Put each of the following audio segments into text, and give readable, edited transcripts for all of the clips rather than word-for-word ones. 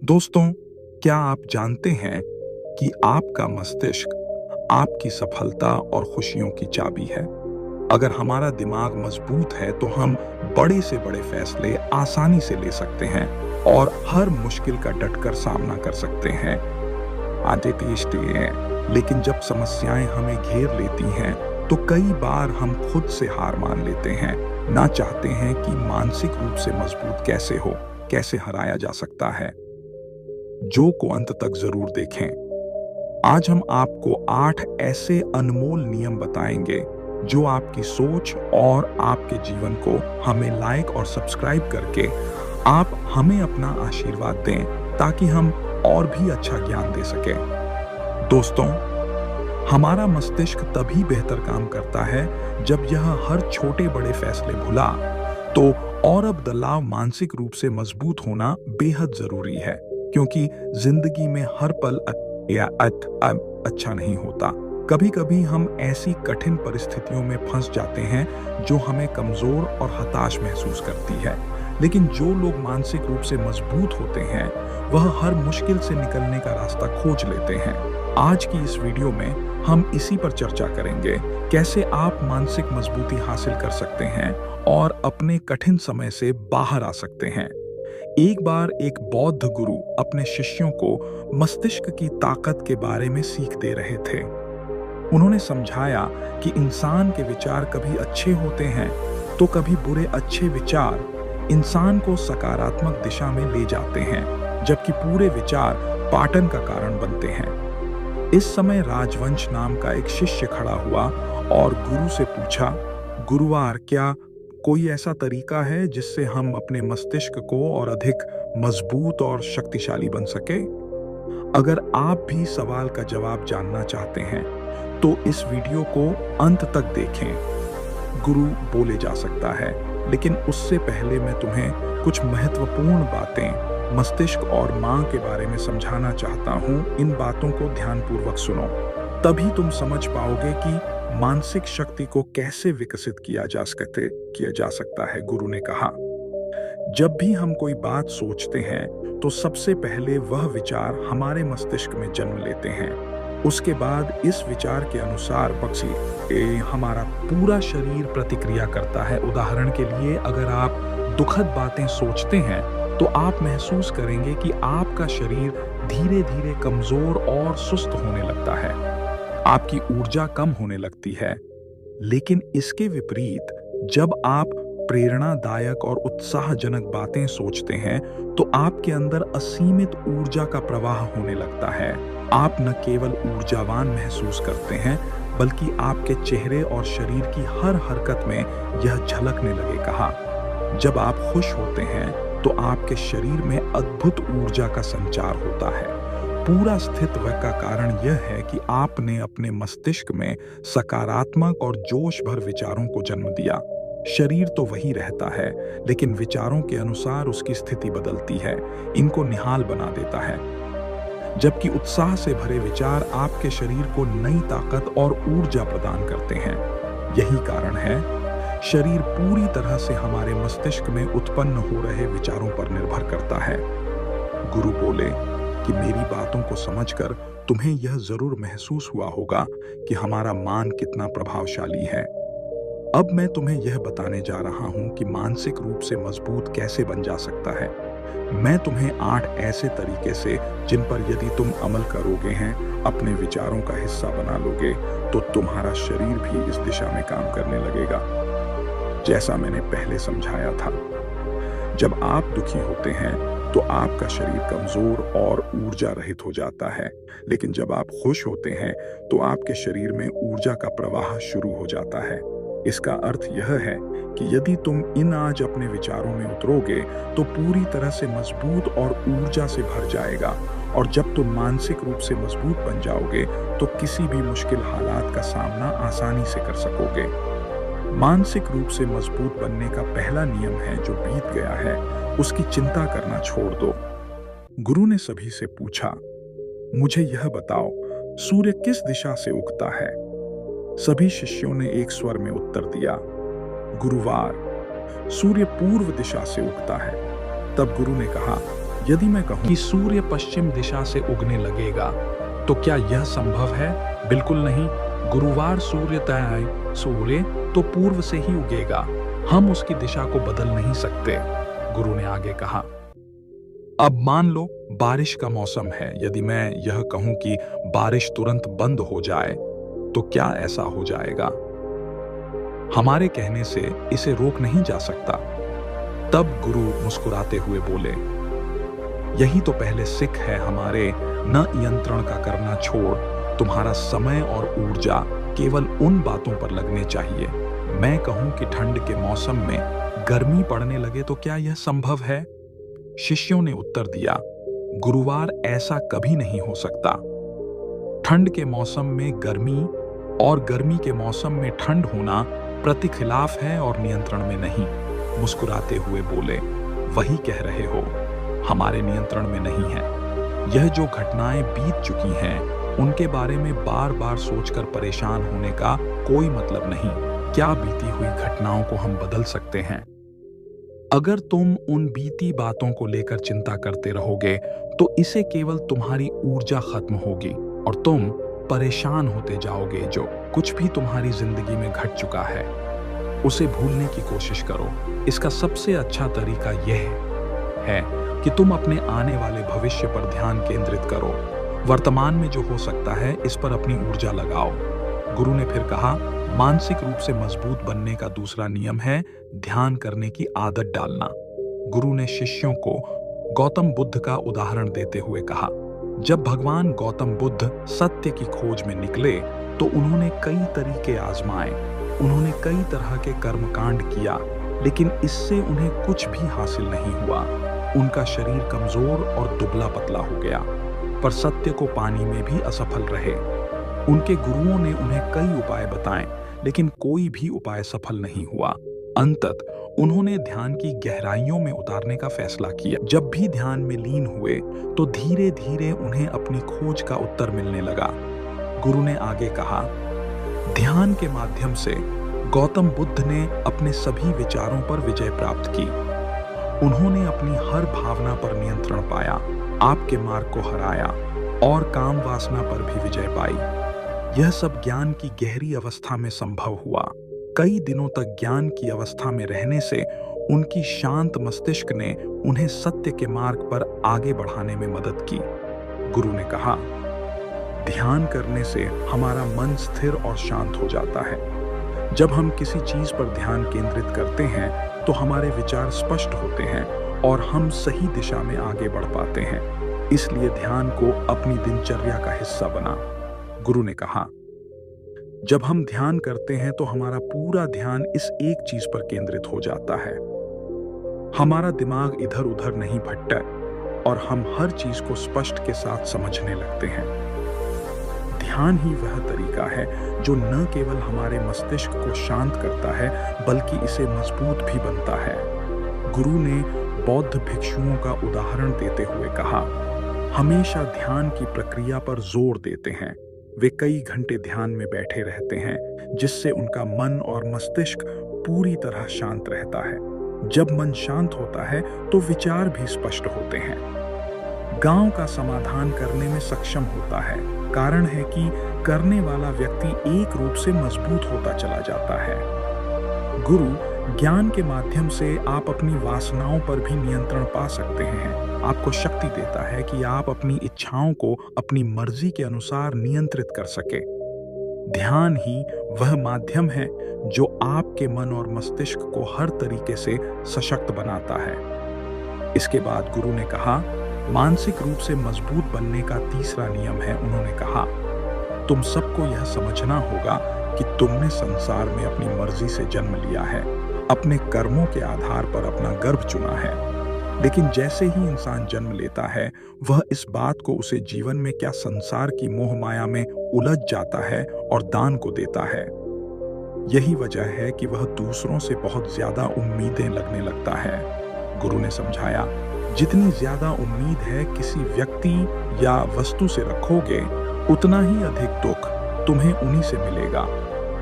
दोस्तों, क्या आप जानते हैं कि आपका मस्तिष्क आपकी सफलता और खुशियों की चाबी है? अगर हमारा दिमाग मजबूत है तो हम बड़े से बड़े फैसले आसानी से ले सकते हैं और हर मुश्किल का डटकर सामना कर सकते हैं। लेकिन जब समस्याएं हमें घेर लेती हैं तो कई बार हम खुद से हार मान लेते हैं, ना चाहते हैं कि मानसिक रूप से मजबूत कैसे हो, कैसे हराया जा सकता है। जो को अंत तक जरूर देखें। आज हम आपको 8 ऐसे अनमोल नियम बताएंगे जो आपकी सोच और आपके जीवन को हमें लाइक और सब्सक्राइब करके आप हमें अपना आशीर्वाद दें ताकि हम और भी अच्छा ज्ञान दे सकें। दोस्तों, हमारा मस्तिष्क तभी बेहतर काम करता है जब यह हर छोटे बड़े फैसले भुला तो और अब बदलाव मानसिक रूप से मजबूत होना बेहद जरूरी है, क्योंकि जिंदगी में हर पल अच्छा नहीं होता। कभी कभी हम ऐसी कठिन परिस्थितियों में फंस जाते हैं जो हमें कमजोर और हताश महसूस करती है, लेकिन जो लोग मानसिक रूप से मजबूत होते हैं वह हर मुश्किल से निकलने का रास्ता खोज लेते हैं। आज की इस वीडियो में हम इसी पर चर्चा करेंगे, कैसे आप मानसिक मजबूती हासिल कर सकते हैं और अपने कठिन समय से बाहर आ सकते हैं। एक बार एक बौद्ध गुरु अपने शिष्यों को मस्तिष्क की ताकत के बारे में सीख दे रहे थे। उन्होंने समझाया कि इंसान के विचार कभी अच्छे होते हैं तो कभी बुरे। अच्छे विचार इंसान को सकारात्मक दिशा में ले जाते हैं, जबकि पूरे विचार पाटन का कारण बनते हैं। इस समय राजवंश नाम का एक शिष्य खड़ा हुआ और गुरु से पूछा, गुरुवार, क्या कोई ऐसा तरीका है जिससे हम अपने मस्तिष्क को और अधिक मजबूत और शक्तिशाली बन सके? अगर आप भी सवाल का जवाब जानना चाहते हैं तो इस वीडियो को अंत तक देखें। गुरु बोले जा सकता है, लेकिन उससे पहले मैं तुम्हें कुछ महत्वपूर्ण बातें मस्तिष्क और मां के बारे में समझाना चाहता हूं। इन बातों को ध्यानपूर्वक सुनो, तभी तुम समझ पाओगे कि मानसिक शक्ति को कैसे विकसित किया जा सकता है। गुरु ने कहा, जब भी हम कोई बात सोचते हैं तो सबसे पहले वह विचार हमारे मस्तिष्क में जन्म लेते हैं। उसके बाद इस विचार के अनुसार हमारा पूरा शरीर प्रतिक्रिया करता है। उदाहरण के लिए, अगर आप दुखद बातें सोचते हैं तो आप महसूस करेंगे कि आपका शरीर धीरे धीरे कमजोर और सुस्त होने लगता है, आपकी ऊर्जा कम होने लगती है। लेकिन इसके विपरीत, जब आप प्रेरणादायक और उत्साहजनक बातें सोचते हैं तो आपके अंदर असीमित ऊर्जा का प्रवाह होने लगता है। आप न केवल ऊर्जावान महसूस करते हैं, बल्कि आपके चेहरे और शरीर की हर हरकत में यह झलकने लगे। कहा, जब आप खुश होते हैं तो आपके शरीर में अद्भुत ऊर्जा का संचार होता है। पूरा अस्तित्व का कारण यह है कि आपने अपने मस्तिष्क में सकारात्मक और जोश भर विचारों को जन्म दिया। शरीर तो वही रहता है, लेकिन विचारों के अनुसार उसकी स्थिति बदलती है, इनको निहाल बना देता है। जबकि उत्साह से भरे विचार आपके शरीर को नई ताकत और ऊर्जा प्रदान करते हैं। यही कारण है शरीर पूरी तरह से हमारे मस्तिष्क में उत्पन्न हो रहे विचारों पर निर्भर करता है। गुरु बोले कि मेरी बातों को समझकर तुम्हें यह जरूर महसूस हुआ होगा कि हमारा मान कितना प्रभावशाली है। अब मैं तुम्हें यह बताने जा रहा हूं कि मानसिक रूप से मजबूत कैसे बन जा सकता है। मैं तुम्हें 8 ऐसे तरीके से, जिन पर यदि तुम अमल करोगे हैं, अपने विचारों का हिस्सा बना लोगे, तो तुम्हारा शरीर भी इस दिशा में काम करने लगेगा। जैसा मैंने पहले समझाया था, जब आप दुखी होते हैं तो आपका शरीर कमजोर और ऊर्जा रहित हो जाता है, लेकिन जब आप खुश होते हैं तो आपके शरीर में ऊर्जा का प्रवाह शुरू हो जाता है। इसका अर्थ यह है कि यदि तुम आज अपने विचारों में उतरोगे तो पूरी तरह से मजबूत और ऊर्जा से भर जाएगा, और जब तुम मानसिक रूप से मजबूत बन जाओगे तो किसी भी मुश्किल हालात का सामना आसानी से कर सकोगे। मानसिक रूप से मजबूत बनने का पहला नियम है, जो बीत गया है उसकी चिंता करना छोड़ दो। गुरु ने सभी से पूछा, मुझे यह बताओ, सूर्य किस दिशा से उगता है? सभी शिष्यों ने एक स्वर में उत्तर दिया, गुरुवार, सूर्य पूर्व दिशा से उगता है। तब गुरु ने कहा, यदि मैं कहूं कि सूर्य पश्चिम दिशा से उगने लगेगा, तो क्या यह संभव है? बिल्कुल नहीं। गुरुवार सूर्य तो पूर्व से ही उगेगा। हम उसकी दिशा को बदल नहीं सकते। गुरु ने आगे कहा, अब मान लो बारिश का मौसम है। यदि मैं यह कहूं कि बारिश तुरंत बंद हो जाए, तो क्या ऐसा हो जाएगा? हमारे कहने से इसे रोक नहीं जा सकता। तब गुरु मुस्कुराते हुए बोले, यही तो पहले सिख है हमारे, न नियंत्रण का करना छोड़, तुम्हारा समय और ऊर्जा केवल उन बातों पर लगने चाहिए। मैं कहूं कि ठंड के मौसम में गर्मी पड़ने लगे, तो क्या यह संभव है? शिष्यों ने उत्तर दिया, गुरुवार ऐसा कभी नहीं हो सकता। ठंड के मौसम में गर्मी और गर्मी के मौसम में ठंड होना प्रतिखिलाफ है और नियंत्रण में नहीं। मुस्कुराते हुए बोले, वही कह रहे हो, हमारे नियंत्रण में नहीं है। यह जो घटनाएं बीत चुकी हैं, उनके बारे में बार बार सोचकर परेशान होने का कोई मतलब नहीं। क्या बीती हुई घटनाओं को हम बदल सकते हैं? अगर तुम उन बीती बातों को लेकर चिंता करते रहोगे, तो इससे केवल तुम्हारी ऊर्जा खत्म होगी और तुम परेशान होते जाओगे। जो कुछ भी तुम्हारी जिंदगी में घट चुका है, उसे भूलने की कोशिश करो। इसका सबसे अच्छा तरीका यह है कि तुम अपने आने वाले भविष्य पर ध्यान केंद्रित करो। वर्तमान में जो हो सकता है, इस पर अपनी ऊर्जा लगाओ। गुरु ने फिर कहा, मानसिक रूप से मजबूत बनने का दूसरा नियम है ध्यान करने की आदत डालना। गुरु ने शिष्यों को गौतम बुद्ध का उदाहरण देते हुए कहा, जब भगवान गौतम बुद्ध सत्य की खोज में निकले, तो उन्होंने कई तरीके आजमाए, उन्होंने कई तरह के कर्मकांड किया, लेकिन इससे उन्हें कुछ भी हासिल नहीं हुआ। उनका शरीर कमजोर और दुबला पतला हो गया, पर सत्य को पाने में भी असफल रहे। उनके गुरुओं ने उन्हें कई उपाय बताए, लेकिन कोई भी उपाय सफल नहीं हुआ। अंततः उन्होंने ध्यान की गहराइयों में उतारने का फैसला किया। जब भी ध्यान में लीन हुए, तो धीरे धीरे उन्हें अपनी खोज का उत्तर मिलने लगा। गुरु ने आगे कहा, ध्यान के माध्यम से गौतम बुद्ध ने अपने सभी विचारों पर विजय प्राप्त की। उन्होंने अपनी हर भावना पर नियंत्रण पाया, आपके मार्ग को हराया और काम वासना पर भी विजय पाई। यह सब ज्ञान की गहरी अवस्था में संभव हुआ। कई दिनों तक ज्ञान की अवस्था में रहने से उनकी शांत मस्तिष्क ने उन्हें सत्य के मार्ग पर आगे बढ़ाने में मदद की। गुरु ने कहा, ध्यान करने से हमारा मन स्थिर और शांत हो जाता है। जब हम किसी चीज पर ध्यान केंद्रित करते हैं, तो हमारे विचार स्पष्ट होते हैं और हम सही दिशा में आगे बढ़ पाते हैं। इसलिए ध्यान को अपनी दिनचर्या का हिस्सा बना। गुरु ने कहा, जब हम ध्यान करते हैं, तो हमारा पूरा ध्यान इस एक चीज पर केंद्रित हो जाता है। हमारा दिमाग इधर उधर नहीं भटकता और हम हर चीज को स्पष्ट के साथ समझने लगते हैं। ध्यान ही वह तरीका है जो न केवल हमारे मस्तिष्क को शांत करता है, बल्कि इसे मजबूत भी बनता है। गुरु ने बौद्ध भिक्षुओं का उदाहरण देते हुए कहा, हमेशा ध्यान की प्रक्रिया पर जोर देते हैं। वे कई घंटे ध्यान में बैठे रहते हैं, जिससे उनका मन और मस्तिष्क पूरी तरह शांत रहता है। जब मन शांत होता है, तो विचार भी स्पष्ट होते हैं। गांव का समाधान करने में सक्षम होता है। कारण है कि करने वाला व्यक्ति एक रूप से मजबूत होता चला जाता है। गुरु ज्ञान के माध्यम से आप अपनी वासनाओं पर भी नियंत्रण पा सकते हैं। आपको शक्ति देता है कि आप अपनी इच्छाओं को अपनी मर्जी के अनुसार नियंत्रित कर सके। ध्यान ही वह माध्यम है जो आपके मन और मस्तिष्क को हर तरीके से सशक्त बनाता है। इसके बाद गुरु ने कहा, मानसिक रूप से मजबूत बनने का तीसरा नियम है। उन्होंने कहा, तुम सबको यह समझना होगा कि तुमने संसार में अपनी मर्जी से जन्म लिया है, अपने कर्मों के आधार पर अपना गर्भ चुना है। लेकिन जैसे ही इंसान जन्म लेता है, वह इस बात को उसे जीवन में क्या संसार की मोह माया में उलझ जाता है और दान को देता है। यही वजह है कि वह दूसरों से बहुत ज्यादा उम्मीदें लगने लगता है। गुरु ने समझाया, जितनी ज्यादा उम्मीद है किसी व्यक्ति या वस्तु से रखोगे, उतना ही अधिक दुख तुम्हें उन्हीं से मिलेगा।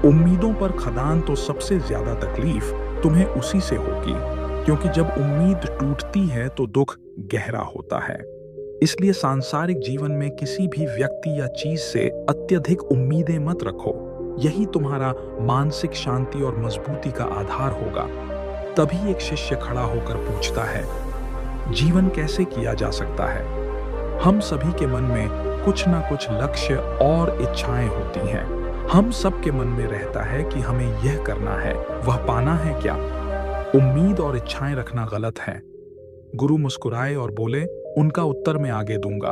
उम्मीदों पर खदान तो सबसे ज्यादा तकलीफ तुम्हें उसी से होगी, क्योंकि जब उम्मीद टूटती है तो दुख गहरा होता है। इसलिए सांसारिक जीवन में किसी भी व्यक्ति या चीज से अत्यधिक उम्मीदें मत रखो। यही तुम्हारा मानसिक शांति और मजबूती का आधार होगा। तभी एक शिष्य खड़ा होकर पूछता है, जीवन कैसे किया जा सकता है? हम सभी के मन में कुछ ना कुछ लक्ष्य और इच्छाएं होती हैं। हम सबके मन में रहता है कि हमें यह करना है, वह पाना है क्या? उम्मीद और इच्छाएं रखना गलत है। गुरु मुस्कुराए और बोले, उनका उत्तर मैं आगे दूंगा,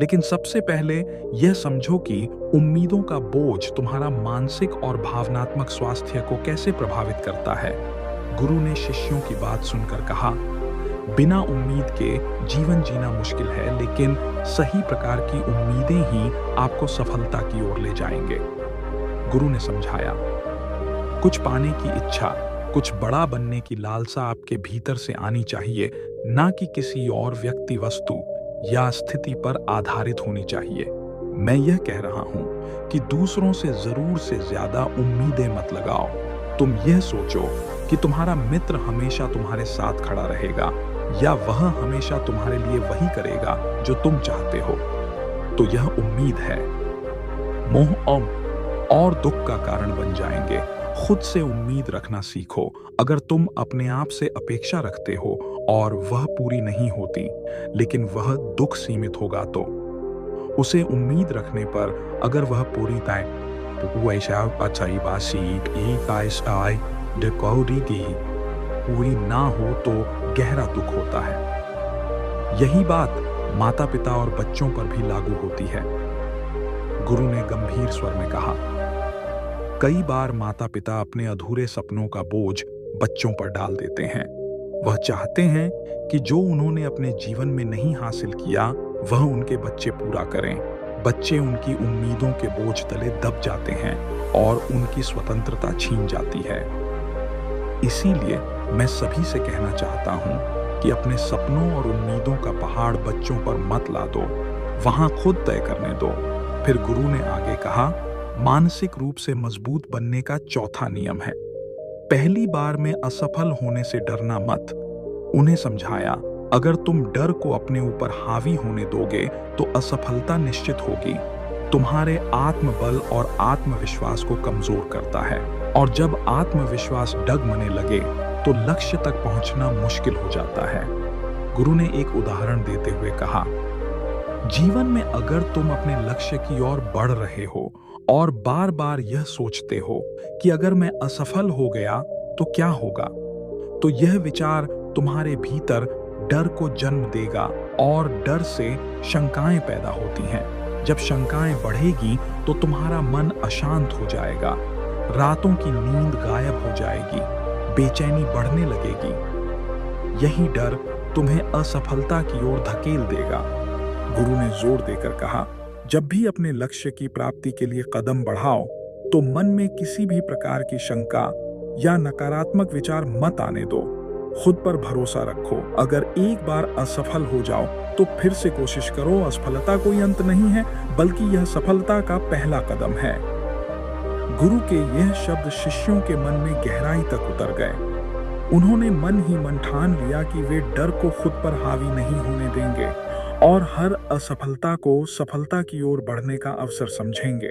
लेकिन सबसे पहले यह समझो कि उम्मीदों का बोझ तुम्हारा मानसिक और भावनात्मक स्वास्थ्य को कैसे प्रभावित करता है। गुरु ने शिष्यों की बात सुनकर कहा, बिना उम्मीद के जीवन जीना मुश्किल है, लेकिन सही प्रकार की उम्मीदें ही आपको सफलता की ओर ले जाएंगे। गुरु ने समझाया, कुछ पाने की इच्छा, कुछ बड़ा बनने की लालसा आपके भीतर से आनी चाहिए, ना कि किसी और व्यक्ति, वस्तु या स्थिति पर आधारित होनी चाहिए। मैं यह कह रहा हूं कि दूसरों से जरूर से ज्यादा उम्मीदें मत लगाओ। तुम यह सोचो कि तुम्हारा मित्र हमेशा तुम्हारे साथ खड़ा रहेगा या वह हमेशा तुम्हारे लिए वही करेगा जो तुम चाहते हो, तो यह उम्मीद है। मोह और दुख का कारण बन जाएंगे। खुद से उम्मीद रखना सीखो। अगर तुम अपने आप से अपेक्षा रखते हो और वह पूरी नहीं होती, लेकिन वह दुख सीमित होगा, तो उसे उम्मीद रखने पर अगर वह पूरी पूरी ना हो तो गहरा दुख होता है। यही बात माता पिता और बच्चों पर भी लागू होती है। गुरु ने गंभीर स्वर में कहा, कई बार माता पिता अपने अधूरे सपनों का बोझ बच्चों पर डाल देते हैं। वह चाहते हैं कि जो उन्होंने अपने जीवन में नहीं हासिल किया वह उनके बच्चे पूरा करें। बच्चे उनकी उम्मीदों के बोझ तले दब जाते हैं और उनकी स्वतंत्रता छीन जाती है। इसीलिए मैं सभी से कहना चाहता हूं कि अपने सपनों और उम्मीदों का पहाड़ बच्चों पर मत ला दो, वहां खुद तय करने दो। फिर गुरु ने आगे कहा, मानसिक रूप से मजबूत बनने का चौथा नियम है, पहली बार में असफल होने से डरना मत। उन्हें समझाया, अगर तुम डर को अपने ऊपर हावी होने दोगे तो असफलता निश्चित होगी। तुम्हारे आत्मबल और आत्मविश्वास को कमजोर करता है, और जब आत्मविश्वास डगमगने लगे तो लक्ष्य तक पहुंचना मुश्किल हो जाता है। गुरु ने एक उदाहरण देते हुए कहा, जीवन में अगर तुम अपने लक्ष्य की ओर बढ़ रहे हो और बार बार यह सोचते हो कि अगर मैं असफल हो गया तो क्या होगा, तो यह विचार तुम्हारे भीतर डर को जन्म देगा और डर से शंकाएं पैदा होती हैं। जब शंकाएं बढ़ेगी तो तुम्हारा मन अशांत हो जाएगा, रातों की नींद गायब हो जाएगी, बेचैनी बढ़ने लगेगी। यही डर तुम्हें असफलता की ओर धकेल देगा। गुरु ने जोर देकर कहा, जब भी अपने लक्ष्य की प्राप्ति के लिए कदम बढ़ाओ तो मन में किसी भी प्रकार की शंका या नकारात्मक विचार मत आने दो। खुद पर भरोसा रखो। अगर एक बार असफल हो जाओ तो फिर से कोशिश करो। असफलता कोई अंत नहीं है, बल्कि यह सफलता का पहला कदम है। गुरु के यह शब्द शिष्यों के मन में गहराई तक उतर गए। उन्होंने मन ही मन ठान लिया कि वे डर को खुद पर हावी नहीं होने देंगे और हर असफलता को सफलता की ओर बढ़ने का अवसर समझेंगे।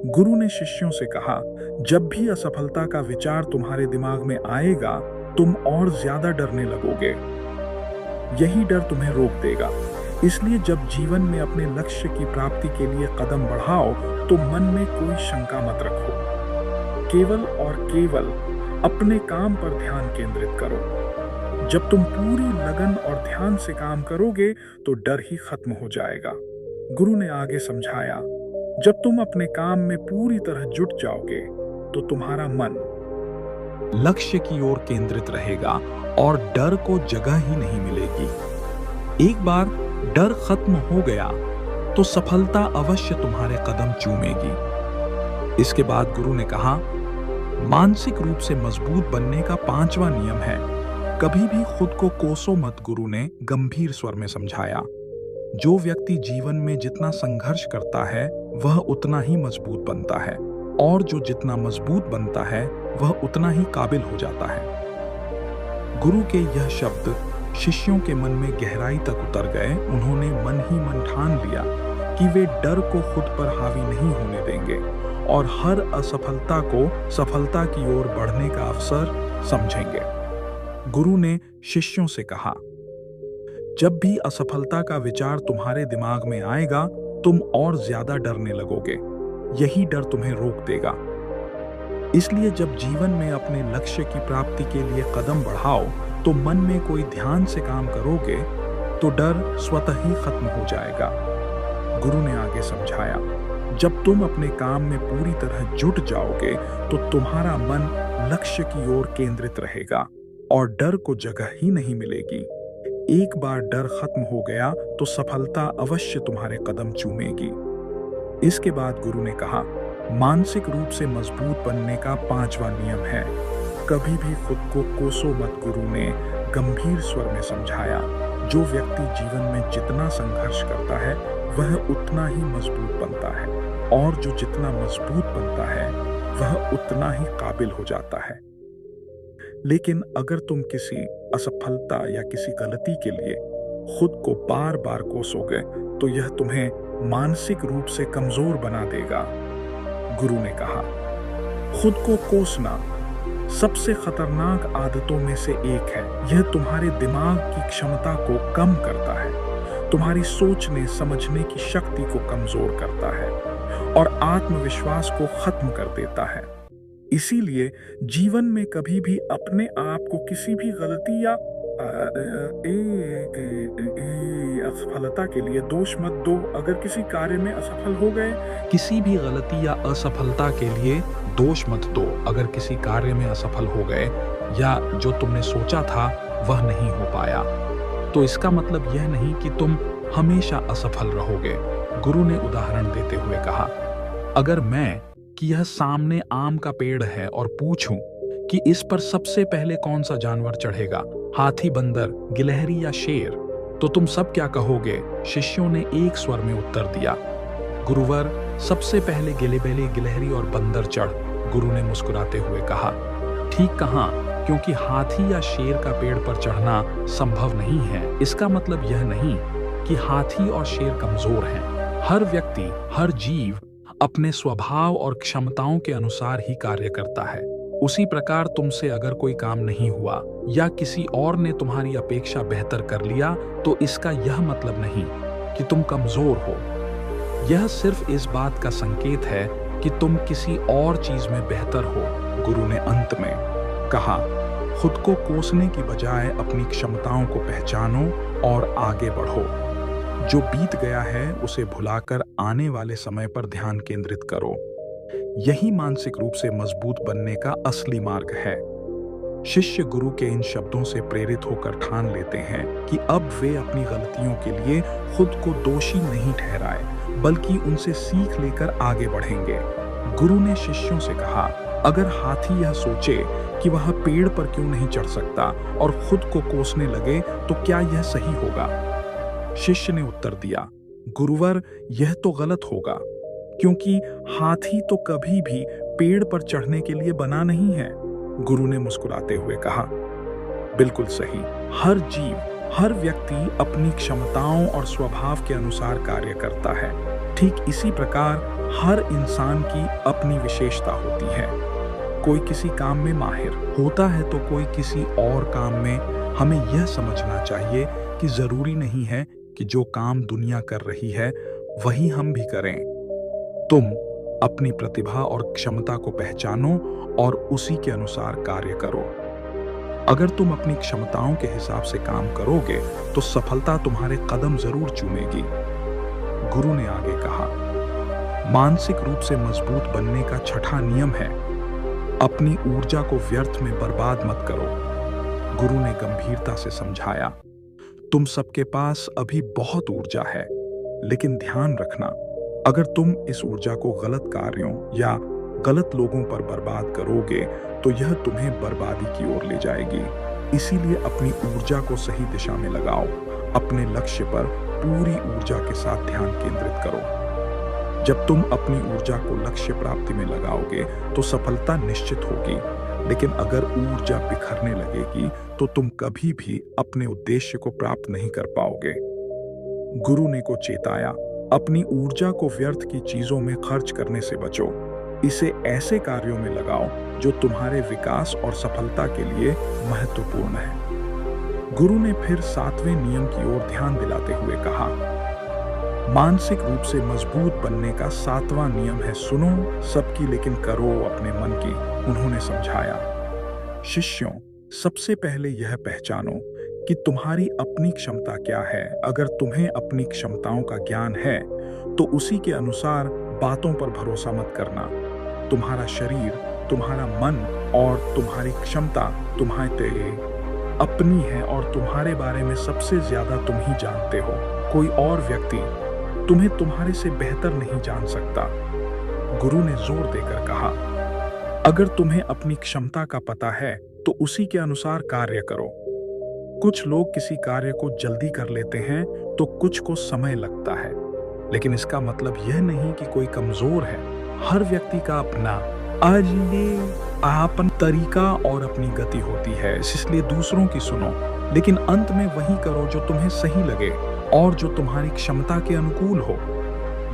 गुरु ने शिष्यों से कहा, जब भी असफलता का विचार तुम्हारे दिमाग में आएगा तुम और ज्यादा डरने लगोगे। यही डर तुम्हें रोक देगा। इसलिए जब जीवन में अपने लक्ष्य की प्राप्ति के लिए कदम बढ़ाओ तो मन में कोई शंका मत रखो। केवल और केवल अपने काम पर ध्यान केंद्रित करो। जब तुम पूरी लगन और ध्यान से काम करोगे तो डर ही खत्म हो जाएगा। गुरु ने आगे समझाया, जब तुम अपने काम में पूरी तरह जुट जाओगे तो तुम्हारा मन लक्ष्य की ओर केंद्रित रहेगा और डर को जगह ही नहीं मिलेगी। एक बार डर खत्म हो गया तो सफलता अवश्य तुम्हारे कदम चूमेगी। इसके बाद गुरु ने कहा, मानसिक रूप से मजबूत बनने का पांचवा नियम है, कभी भी खुद को कोसो मत। गुरु ने गंभीर स्वर में समझाया, जो व्यक्ति जीवन में जितना संघर्ष करता है वह उतना ही मजबूत बनता है, और जो जितना मजबूत बनता है वह उतना ही काबिल हो जाता है। गुरु के यह शब्द शिष्यों के मन में गहराई तक उतर गए। उन्होंने मन ही मन ठान लिया कि वे डर को खुद पर हावी नहीं होने देंगे और हर असफलता को सफलता की ओर बढ़ने का अवसर समझेंगे। गुरु ने शिष्यों से कहा, जब भी असफलता का विचार तुम्हारे दिमाग में आएगा, तुम और ज्यादा डरने लगोगे। यही डर तुम्हें रोक देगा। इसलिए जब जीवन में अपने लक्ष्य की प्राप्ति के लिए कदम बढ़ाओ, तो मन में कोई ध्यान से काम करोगे तो डर स्वतः ही खत्म हो जाएगा। गुरु ने आगे समझाया, जब तुम अपने काम में पूरी तरह जुट जाओगे तो तुम्हारा मन लक्ष्य की ओर केंद्रित रहेगा और डर को जगह ही नहीं मिलेगी। एक बार डर खत्म हो गया तो सफलता अवश्य तुम्हारे कदम चूमेगी। इसके बाद गुरु ने कहा, मानसिक रूप से मजबूत बनने का 5वां नियम है, कभी भी खुद को कोसो मत। गुरु ने गंभीर स्वर में समझाया, जो व्यक्ति जीवन में जितना संघर्ष करता है वह उतना ही मजबूत बनता है और जो जितना मजबूत बनता है वह उतना ही काबिल हो जाता है। लेकिन अगर तुम किसी असफलता या किसी गलती के लिए खुद को बार बार कोसोगे तो यह तुम्हें मानसिक रूप से कमजोर बना देगा। गुरु ने कहा, खुद को कोसना सबसे खतरनाक आदतों में से एक है। यह तुम्हारे दिमाग की क्षमता को कम करता है, तुम्हारी सोचने समझने की शक्ति को कमजोर करता है और आत्मविश्वास को खत्म कर देता है। इसीलिए जीवन में कभी भी अपने आप को किसी भी गलती या असफलता के लिए दोष मत दो। अगर किसी कार्य में असफल हो गए, किसी भी गलती या असफलता के लिए दोष मत दो। अगर किसी कार्य में असफल हो गए या जो तुमने सोचा था वह नहीं हो पाया, तो इसका मतलब यह नहीं कि तुम हमेशा असफल रहोगे। गुरु ने उदाहरण देते हुए कहा, अगर मैं कि यह सामने आम का पेड़ है और पूछूं कि इस पर सबसे पहले कौन सा जानवर चढ़ेगा, हाथी, बंदर, गिलहरी या शेर, तो तुम सब क्या कहोगे? शिष्यों ने एक स्वर में उत्तर दिया, गुरुवर, सबसे पहले गिलेबेले, गिलहरी और बंदर चढ़। गुरु ने मुस्कुराते हुए कहा, ठीक कहा, क्योंकि हाथी या शेर का पेड़ पर चढ़ना संभव नहीं है। इसका मतलब यह नहीं कि हाथी और शेर कमजोर हैं। हर व्यक्ति, हर जीव अपने स्वभाव और क्षमताओं के अनुसार ही कार्य करता है। उसी प्रकार तुमसे अगर कोई काम नहीं हुआ या किसी और ने तुम्हारी अपेक्षा बेहतर कर लिया, तो इसका यह मतलब नहीं कि तुम कमजोर हो। यह सिर्फ इस बात का संकेत है कि तुम किसी और चीज में बेहतर हो। गुरु ने अंत में कहा, खुद को कोसने की बजाय अपनी क्षमताओं को पहचानो और आगे बढ़ो। जो बीत गया है उसे भुलाकर आने वाले समय पर ध्यान केंद्रित करो। यही मानसिक रूप से मजबूत बनने का असली मार्ग है। शिष्य गुरु के इन शब्दों से प्रेरित होकर ठान लेते हैं कि अब वे अपनी गलतियों के लिए खुद को दोषी नहीं ठहराए, बल्कि उनसे सीख लेकर आगे बढ़ेंगे। गुरु ने शिष्यों से कहा, अगर हाथी यह सोचे कि वह पेड़ पर क्यों नहीं चढ़ सकता और खुद को कोसने लगे, तो क्या यह सही होगा? शिष्य ने उत्तर दिया, गुरुवर, यह तो गलत होगा, क्योंकि हाथी तो कभी भी पेड़ पर चढ़ने के लिए बना नहीं है। गुरु ने मुस्कुराते हुए कहा, बिल्कुल सही। हर जीव, हर व्यक्ति अपनी क्षमताओं और स्वभाव के अनुसार कार्य करता है। ठीक इसी प्रकार हर इंसान की अपनी विशेषता होती है। कोई किसी काम में माहिर होता है तो कोई किसी और काम में। हमें यह समझना चाहिए कि जरूरी नहीं है कि जो काम दुनिया कर रही है वही हम भी करें। तुम अपनी प्रतिभा और क्षमता को पहचानो और उसी के अनुसार कार्य करो। अगर तुम अपनी क्षमताओं के हिसाब से काम करोगे तो सफलता तुम्हारे कदम जरूर चूमेगी। गुरु ने आगे कहा, मानसिक रूप से मजबूत बनने का 6वां नियम है, अपनी ऊर्जा को व्यर्थ में बर्बाद मत करो। गुरु ने गंभीरता से समझाया, तुम सबके पास अभी बहुत ऊर्जा है, लेकिन ध्यान रखना, अगर तुम इस ऊर्जा को गलत कार्यों या गलत लोगों पर बर्बाद करोगे तो यह तुम्हें बर्बादी की ओर ले जाएगी। इसीलिए अपनी ऊर्जा को सही दिशा में लगाओ। अपने लक्ष्य पर पूरी ऊर्जा के साथ ध्यान केंद्रित करो। जब तुम अपनी ऊर्जा को लक्ष्य प्राप्ति में लगाओगे तो सफलता निश्चित होगी। लेकिन अगर ऊर्जा बिखरने लगेगी तो तुम कभी भी अपने उद्देश्य को प्राप्त नहीं कर पाओगे। गुरु ने को चेताया, अपनी ऊर्जा को व्यर्थ की चीजों में खर्च करने से बचो। इसे ऐसे कार्यों में लगाओ जो तुम्हारे विकास और सफलता के लिए महत्वपूर्ण है। गुरु ने फिर 7वें नियम की ओर ध्यान दिलाते हुए कहा, मानसिक रूप से मजबूत बनने का 7वां नियम है, सुनो सबकी लेकिन करो अपने मन की। उन्होंने समझाया, शिष्यों, सबसे पहले यह पहचानो कि तुम्हारी अपनी क्षमता क्या है। अगर तुम्हें अपनी क्षमताओं का ज्ञान है तो उसी के अनुसार बातों पर भरोसा मत करना। तुम्हारा शरीर, तुम्हारा मन और तुम्हारी क्षमता तुम्हारे अपनी है और तुम्हारे बारे में सबसे ज्यादा तुम ही जानते हो। कोई और व्यक्ति तुम्हें तुम्हारे से बेहतर नहीं जान सकता। गुरु ने जोर देकर कहा, अगर तुम्हें अपनी क्षमता का पता है तो उसी के अनुसार कार्य करो। कुछ लोग किसी कार्य को जल्दी कर लेते हैं तो कुछ को समय लगता है, लेकिन इसका मतलब यह नहीं कि कोई कमजोर है। हर व्यक्ति का अपना अपन तरीका और अपनी गति होती है, इसलिए दूसरों की सुनो, लेकिन अंत में वही करो जो तुम्हें सही लगे और जो तुम्हारी क्षमता के अनुकूल हो।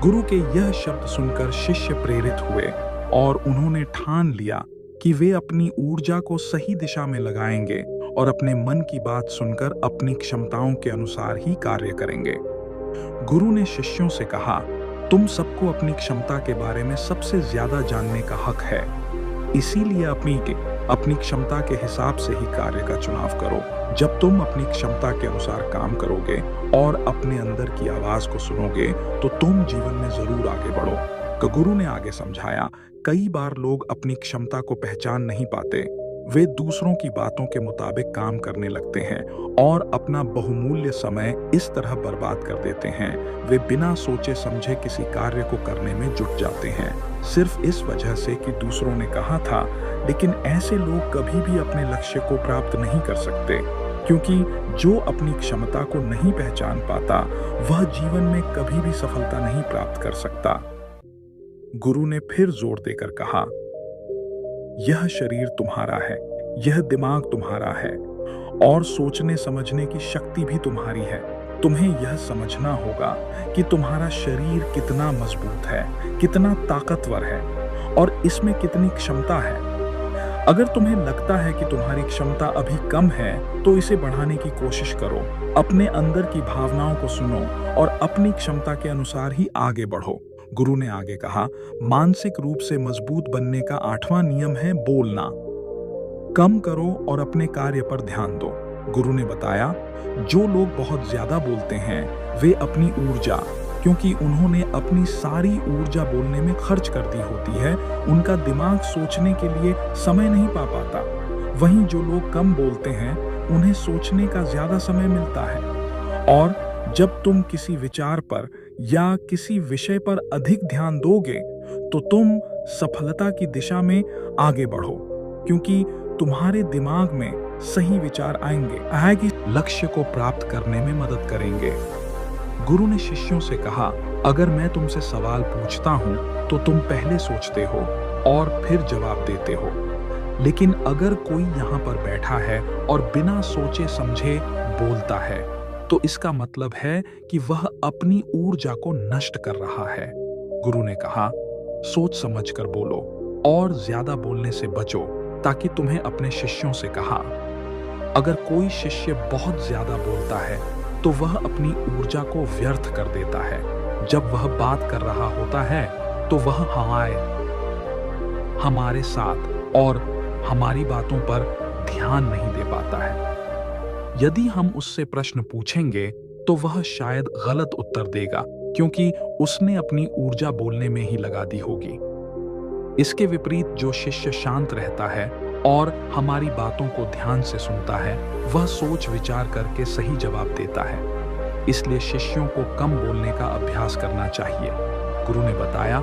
गुरु के यह शब्द सुनकर शिष्य प्रेरित हुए और उन्होंने ठान लिया कि वे अपनी ऊर्जा को सही दिशा में लगाएंगे और अपने मन की बात सुनकर अपनी क्षमताओं के अनुसार ही कार्य करेंगे। गुरु ने शिष्यों से कहा, तुम सबको अपनी क्षमता के बारे में सबसे ज्यादा जानने का हक है, इसीलिए अपनी क्षमता के हिसाब से ही कार्य का चुनाव करो। जब तुम अपनी क्षमता के अनुसार काम करोगे और अपने अंदर की आवाज को सुनोगे तो तुम जीवन में जरूर आगे बढ़ो। तो गुरु ने आगे समझाया, कई बार लोग अपनी क्षमता को पहचान नहीं पाते। वे दूसरों की बातों के मुताबिक काम करने लगते हैं और अपना बहुमूल्य समय इस तरह बर्बाद कर देते हैं। वे बिना सोचे समझे किसी कार्य को करने में जुट जाते हैं, सिर्फ इस वजह से कि दूसरों ने कहा था। लेकिन ऐसे लोग कभी भी अपने लक्ष्य को प्राप्त नहीं कर सकते, क्योंकि जो अपनी क्षमता को नहीं पहचान पाता वह जीवन में कभी भी सफलता नहीं प्राप्त कर सकता। गुरु ने फिर जोर देकर कहा, यह शरीर तुम्हारा है, यह दिमाग तुम्हारा है और सोचने समझने की शक्ति भी तुम्हारी है। तुम्हें यह समझना होगा कि तुम्हारा शरीर कितना मजबूत है, कितना ताकतवर है और इसमें कितनी क्षमता है। अगर तुम्हें लगता है कि तुम्हारी क्षमता अभी कम है तो इसे बढ़ाने की कोशिश करो। अपने अंदर की भावनाओं को सुनो और अपनी क्षमता के अनुसार ही आगे बढ़ो। गुरु ने आगे कहा, मानसिक रूप से मजबूत बनने का 8वां नियम है बोलना। कम करो और अपने कार्य पर ध्यान दो। गुरु ने बताया, जो लोग बहुत ज्यादा बोलते हैं वे अपनी ऊर्जा, क्योंकि उन्होंने अपनी सारी ऊर्जा बोलने में खर्च कर दी होती है, उनका दिमाग सोचने के लिए समय नहीं पा पाता। वहीं जो लोग कम बोलते हैं उन्हें सोचने का ज्यादा समय मिलता है। और जब तुम किसी विचार पर या किसी विषय पर अधिक ध्यान दोगे तो तुम सफलता की दिशा में आगे बढ़ो, क्योंकि तुम्हारे दिमाग में सही विचार आएंगे लक्ष्य को प्राप्त करने में मदद करेंगे। गुरु ने शिष्यों से कहा, अगर मैं तुमसे सवाल पूछता हूं तो तुम पहले सोचते हो और फिर जवाब देते हो, लेकिन अगर कोई यहाँ पर बैठा है और बिना सोचे समझे बोलता है तो इसका मतलब है कि वह अपनी ऊर्जा को नष्ट कर रहा है। गुरु ने कहा, सोच समझकर बोलो और ज्यादा बोलने से बचो। ताकि तुम्हें अपने शिष्यों से कहा, अगर कोई शिष्य बहुत ज्यादा बोलता है तो वह अपनी ऊर्जा को व्यर्थ कर देता है। जब वह बात कर रहा होता है तो वह हमारे साथ और हमारी बातों पर ध्यान नहीं दे पाता है। यदि हम उससे प्रश्न पूछेंगे तो वह शायद गलत उत्तर देगा, क्योंकि उसने अपनी ऊर्जा बोलने में ही लगा दी होगी। इसके विपरीत जो शिष्य शांत रहता है और हमारी बातों को ध्यान से सुनता है, वह सोच विचार करके सही जवाब देता है। इसलिए शिष्यों को कम बोलने का अभ्यास करना चाहिए। गुरु ने बताया,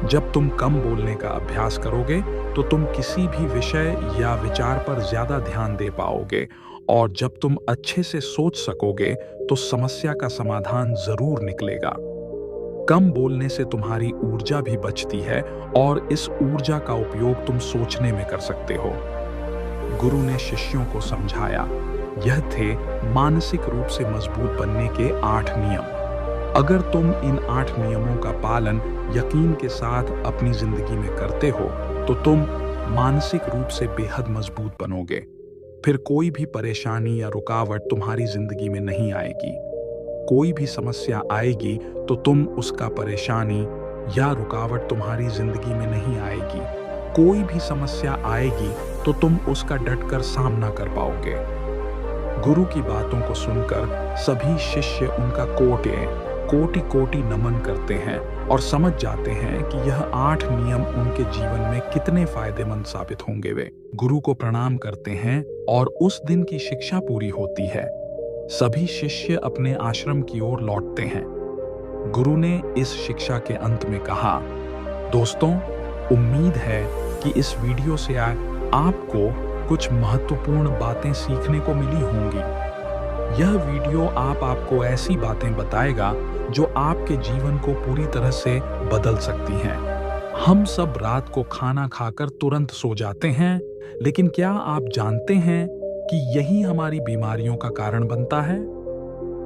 जब तुम कम बोलने का अभ्यास करोगे तो तुम किसी भी विषय या विचार पर ज्यादा ध्यान दे पाओगे, और जब तुम अच्छे से सोच सकोगे तो समस्या का समाधान जरूर निकलेगा। कम बोलने से तुम्हारी ऊर्जा भी बचती है और इस ऊर्जा का उपयोग तुम सोचने में कर सकते हो। गुरु ने शिष्यों को समझाया। यह थे मानसिक रूप से मजबूत बनने के 8 नियम। अगर तुम इन 8 नियमों का पालन यकीन के साथ अपनी जिंदगी में करते हो तो तुम मानसिक रूप से बेहद मजबूत बनोगे। फिर कोई भी परेशानी या रुकावट तुम्हारी जिंदगी में नहीं आएगी। कोई भी समस्या आएगी तो तुम उसका परेशानी या रुकावट तुम्हारी जिंदगी में नहीं आएगी। कोई भी समस्या आएगी तो तुम उसका डटकर सामना कर पाओगे। गुरु की बातों को सुनकर सभी शिष्य उनका कोटि कोटि नमन करते हैं और समझ जाते हैं कि यह 8 नियम उनके जीवन में कितने फायदेमंद साबित होंगे। वे गुरु को प्रणाम करते हैं और उस दिन की शिक्षा पूरी होती है। सभी शिष्य अपने आश्रम की ओर लौटते हैं। गुरु ने इस शिक्षा के अंत में कहा, दोस्तों, उम्मीद है कि इस वीडियो से आपको कुछ महत्वपूर्ण बातें सीखने को मिली होंगी। यह वीडियो आपको ऐसी बातें बताएगा जो आपके जीवन को पूरी तरह से बदल सकती हैं। हम सब रात को खाना खाकर तुरंत सो जाते हैं, लेकिन क्या आप जानते हैं कि यही हमारी बीमारियों का कारण बनता है?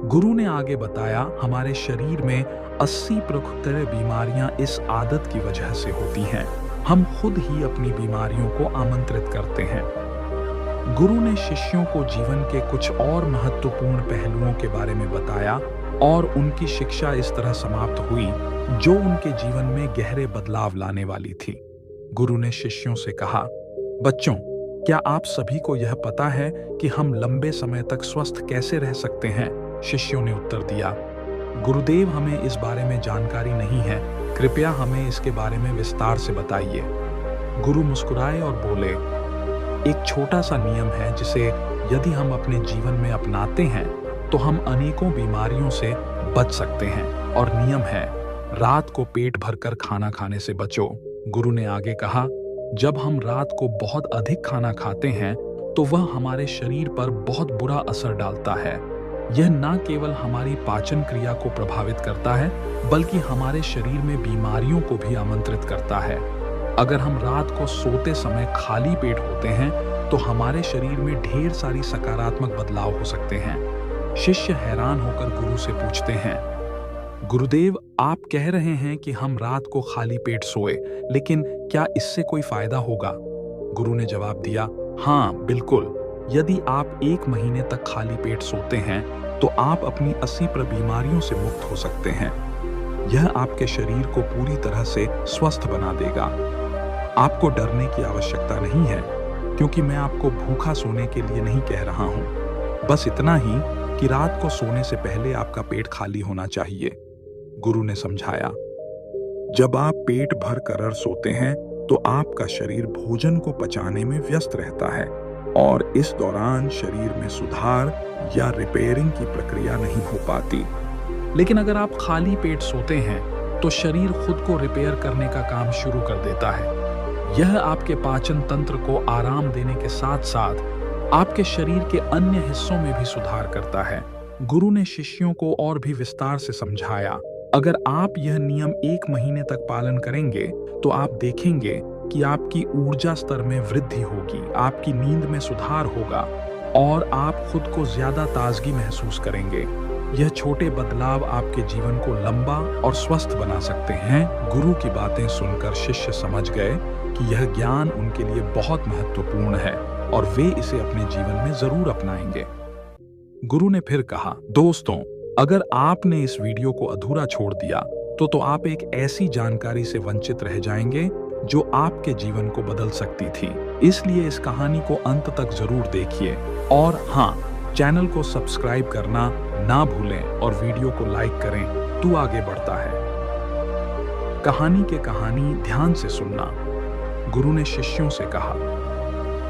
गुरु ने आगे बताया, हमारे शरीर में 80% बीमारियां इस आदत की वजह से होती हैं। हम खुद ही अपनी बीमारियों को आमंत्रित करते हैं। गुरु ने शिष्यों को जीवन के कुछ और महत्वपूर्ण पहलुओं के बारे में बताया और उनकी शिक्षा इस तरह समाप्त हुई जो उनके जीवन में गहरे बदलाव लाने वाली थी। गुरु ने शिष्यों से कहा, बच्चों, क्या आप सभी को यह पता है कि हम लंबे समय तक स्वस्थ कैसे रह सकते हैं? शिष्यों ने उत्तर दिया, गुरुदेव, हमें इस बारे में जानकारी नहीं है, कृपया हमें इसके बारे में विस्तार से बताइए। गुरु मुस्कुराए और बोले, एक छोटा सा नियम है जिसे यदि हम अपने जीवन में अपनाते हैं तो हम अनेकों बीमारियों से बच सकते हैं, और नियम है, रात को पेट भरकर खाना खाने से बचो। गुरु ने आगे कहा, जब हम रात को बहुत अधिक खाना खाते हैं तो वह हमारे शरीर पर बहुत बुरा असर डालता है। यह न केवल हमारी पाचन क्रिया को प्रभावित करता है बल्कि हमारे शरीर में बीमारियों को भी आमंत्रित करता है। अगर हम रात को सोते समय खाली पेट होते हैं तो हमारे शरीर में ढेर सारी सकारात्मक बदलाव हो सकते हैं। शिष्य हैरान होकर गुरु से पूछते हैं, गुरुदेव, आप कह रहे हैं कि हम रात को खाली पेट सोए, लेकिन क्या इससे कोई फायदा होगा? गुरु ने जवाब दिया, हाँ बिल्कुल। यदि आप 1 महीने तक खाली पेट सोते हैं तो आप अपनी 80% बीमारियों से मुक्त हो सकते हैं। यह आपके शरीर को पूरी तरह से स्वस्थ बना देगा। आपको डरने की आवश्यकता नहीं है, क्योंकि मैं आपको भूखा सोने के लिए नहीं कह रहा हूं। बस इतना ही कि रात को सोने से पहले आपका पेट खाली होना चाहिए। गुरु ने समझाया, जब आप पेट भर कर सोते हैं तो आपका शरीर भोजन को पचाने में व्यस्त रहता है और इस दौरान शरीर में सुधार या रिपेयरिंग की प्रक्रिया नहीं हो पाती। लेकिन अगर आप खाली पेट सोते हैं तो शरीर खुद को रिपेयर करने का काम शुरू कर देता है। यह आपके पाचन तंत्र को आराम देने के साथ साथ आपके शरीर के अन्य हिस्सों में भी सुधार करता है। गुरु ने शिष्यों को और भी विस्तार से समझाया, अगर आप यह नियम 1 महीने तक पालन करेंगे तो आप देखेंगे कि आपकी ऊर्जा स्तर में वृद्धि होगी, आपकी नींद में सुधार होगा और आप खुद को ज्यादा ताजगी महसूस करेंगे। यह छोटे बदलाव आपके जीवन को लंबा और स्वस्थ बना सकते हैं। गुरु की बातें सुनकर शिष्य समझ गए कि यह ज्ञान उनके लिए बहुत महत्वपूर्ण है और वे इसे अपने जीवन में जरूर अपनाएंगे। गुरु ने फिर कहा, दोस्तों, अगर आपने इस वीडियो को अधूरा छोड़ दिया तो आप एक ऐसी जानकारी से वंचित रह जाएंगे जो आपके जीवन को बदल सकती थी। इसलिए इस कहानी को अंत तक जरूर देखिए और हाँ, चैनल को सब्सक्राइब करना ना भूलें और वीडियो को लाइक करें, तो आगे बढ़ता है। कहानी के कहानी ध्यान से सुनना। गुरु ने शिष्यों से कहा,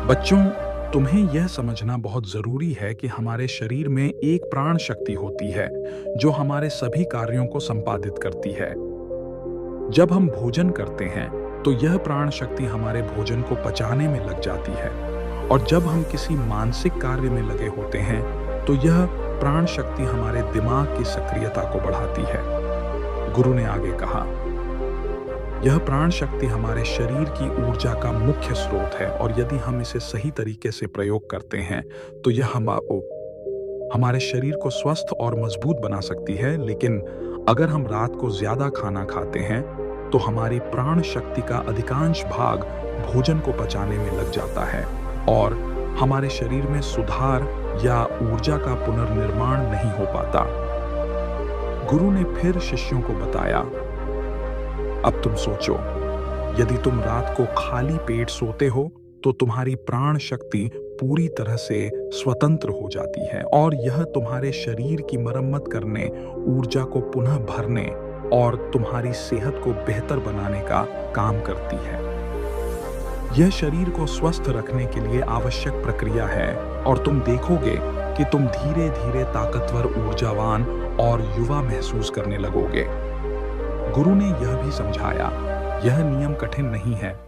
बच्चों, तुम्हें यह समझना बहुत जरूरी है कि हमारे शरीर में एक प्राण शक्ति होती है जो हमारे सभी कार्यों को संपादित करती है। जब हम भोजन करते हैं तो यह प्राण शक्ति हमारे भोजन को पचाने में लग जाती है, और जब हम किसी मानसिक कार्य में लगे होते हैं तो यह प्राण शक्ति हमारे दिमाग की सक्रियता को बढ़ाती है। गुरु ने आगे कहा, यह प्राण शक्ति हमारे शरीर की ऊर्जा का मुख्य स्रोत है और यदि हम इसे सही तरीके से प्रयोग करते हैं तो यह हमारे शरीर को स्वस्थ और मजबूत बना सकती है। लेकिन अगर हम रात को ज्यादा खाना खाते हैं तो हमारी प्राण शक्ति का अधिकांश भाग भोजन को पचाने में लग जाता है और हमारे शरीर में सुधार या ऊर्जा का पुनर्निर्माण नहीं हो पाता। गुरु ने फिर शिष्यों को बताया, अब तुम सोचो, यदि तुम रात को खाली पेट सोते हो तो तुम्हारी प्राण शक्ति पूरी तरह से स्वतंत्र हो जाती है और यह तुम्हारे शरीर की मरम्मत करने, ऊर्जा को पुनः भरने और तुम्हारी सेहत को बेहतर बनाने का काम करती है। यह शरीर को स्वस्थ रखने के लिए आवश्यक प्रक्रिया है और तुम देखोगे कि तुम धीरे धीरे ताकतवर, ऊर्जावान और युवा महसूस करने लगोगे। गुरु ने यह भी समझाया, यह नियम कठिन नहीं है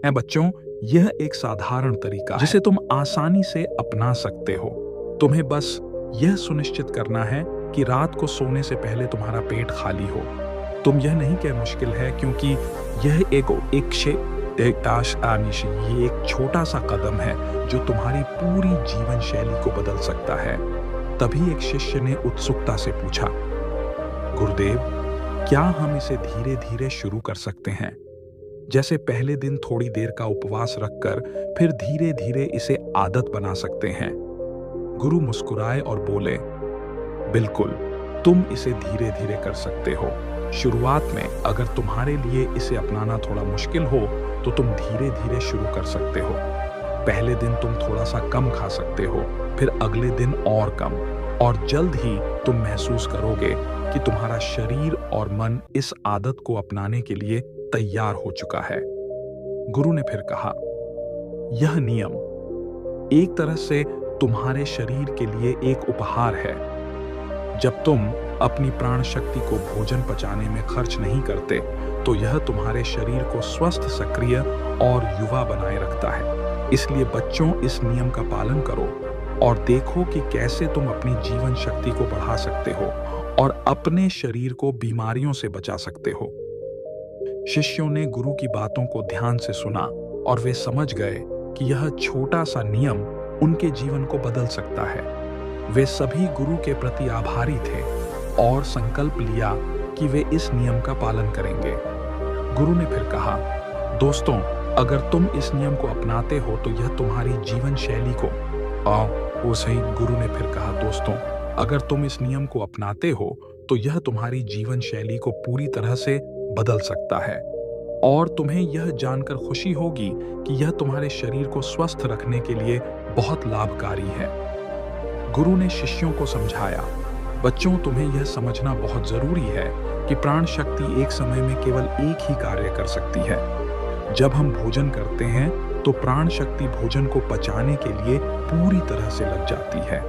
बच्चों, यह एक साधारण तरीका है जिसे तुम आसानी से अपना सकते हो। तुम्हें बस यह सुनिश्चित करना है कि रात को सोने से पहले तुम्हारा पेट खाली हो। तुम यह नहीं कह मुश्किल है, क्योंकि यह एक छोटा सा कदम है जो तुम्हारी पूरी जीवन शैली को बदल सकता है। तभी एक शिष्य ने उत्सुकता से पूछा, गुरुदेव, क्या हम इसे धीरे धीरे शुरू कर सकते हैं? जैसे पहले दिन थोड़ी देर का उपवास रखकर फिर धीरे धीरे इसे आदत बना सकते हैं। गुरु मुस्कुराए और बोले, बिल्कुल, तुम इसे धीरे धीरे कर सकते हो। शुरुआत में अगर तुम्हारे लिए इसे अपनाना थोड़ा मुश्किल हो तो तुम धीरे धीरे शुरू कर सकते हो। पहले दिन तुम थोड़ा सा कम खा सकते हो, फिर अगले दिन और कम, और जल्द ही तुम महसूस करोगे कि तुम्हारा शरीर और मन इस आदत को अपनाने के लिए तैयार हो चुका है। गुरु ने फिर कहा, यह नियम एक तरह से तुम्हारे शरीर के लिए एक उपहार है। जब तुम अपनी प्राण शक्ति को भोजन पचाने में खर्च नहीं करते तो यह तुम्हारे शरीर को स्वस्थ, सक्रिय और युवा बनाए रखता है। इसलिए बच्चों, इस नियम का पालन करो और देखो कि कैसे तुम अपनी जीवन शक्ति को बढ़ा सकते हो और अपने शरीर को बीमारियों से बचा सकते हो। शिष्यों ने गुरु की बातों को ध्यान से सुना और वे समझ गए कि यह छोटा सा नियम उनके जीवन को बदल सकता है। वे सभी गुरु के प्रति आभारी थे और संकल्प लिया कि वे इस नियम का पालन करेंगे। गुरु ने फिर कहा, दोस्तों, अगर तुम इस नियम को अपनाते हो तो यह तुम्हारी जीवन शैली को गुरु ने फिर कहा, दोस्तों, अगर तुम इस नियम को अपनाते हो तो यह तुम्हारी जीवन शैली को पूरी तरह से बदल सकता है और तुम्हें यह जानकर खुशी होगी कि यह तुम्हारे शरीर को स्वस्थ रखने के लिए बहुत लाभकारी है। गुरु ने शिष्यों को समझाया, बच्चों, तुम्हें यह समझना बहुत जरूरी है कि प्राण शक्ति एक समय में केवल एक ही कार्य कर सकती है। जब हम भोजन करते हैं तो प्राण शक्ति भोजन को पचाने के लिए पूरी तरह से लग जाती है।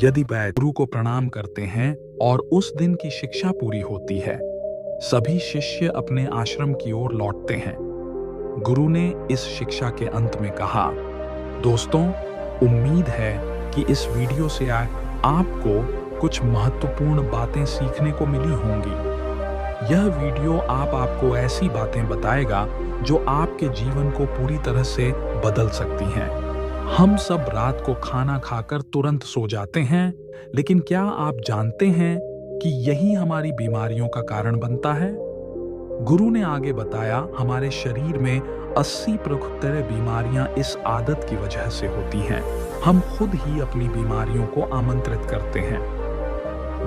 यदि गुरु को प्रणाम करते हैं और उस दिन की शिक्षा पूरी होती है, सभी शिष्य अपने आश्रम की ओर लौटते हैं। गुरु ने इस शिक्षा के अंत में कहा, दोस्तों, उम्मीद है कि इस वीडियो से आपको कुछ महत्वपूर्ण बातें सीखने को मिली होंगी। यह वीडियो आपको ऐसी बातें बताएगा जो आपके जीवन को पूरी तरह से बदल सकती हैं। हम सब रात को खाना खाकर तुरंत सो जाते हैं, लेकिन क्या आप जानते हैं कि यही हमारी बीमारियों का कारण बनता है? गुरु ने आगे बताया, हमारे शरीर में 80% बीमारियां इस आदत की वजह से होती हैं। हम खुद ही अपनी बीमारियों को आमंत्रित करते हैं।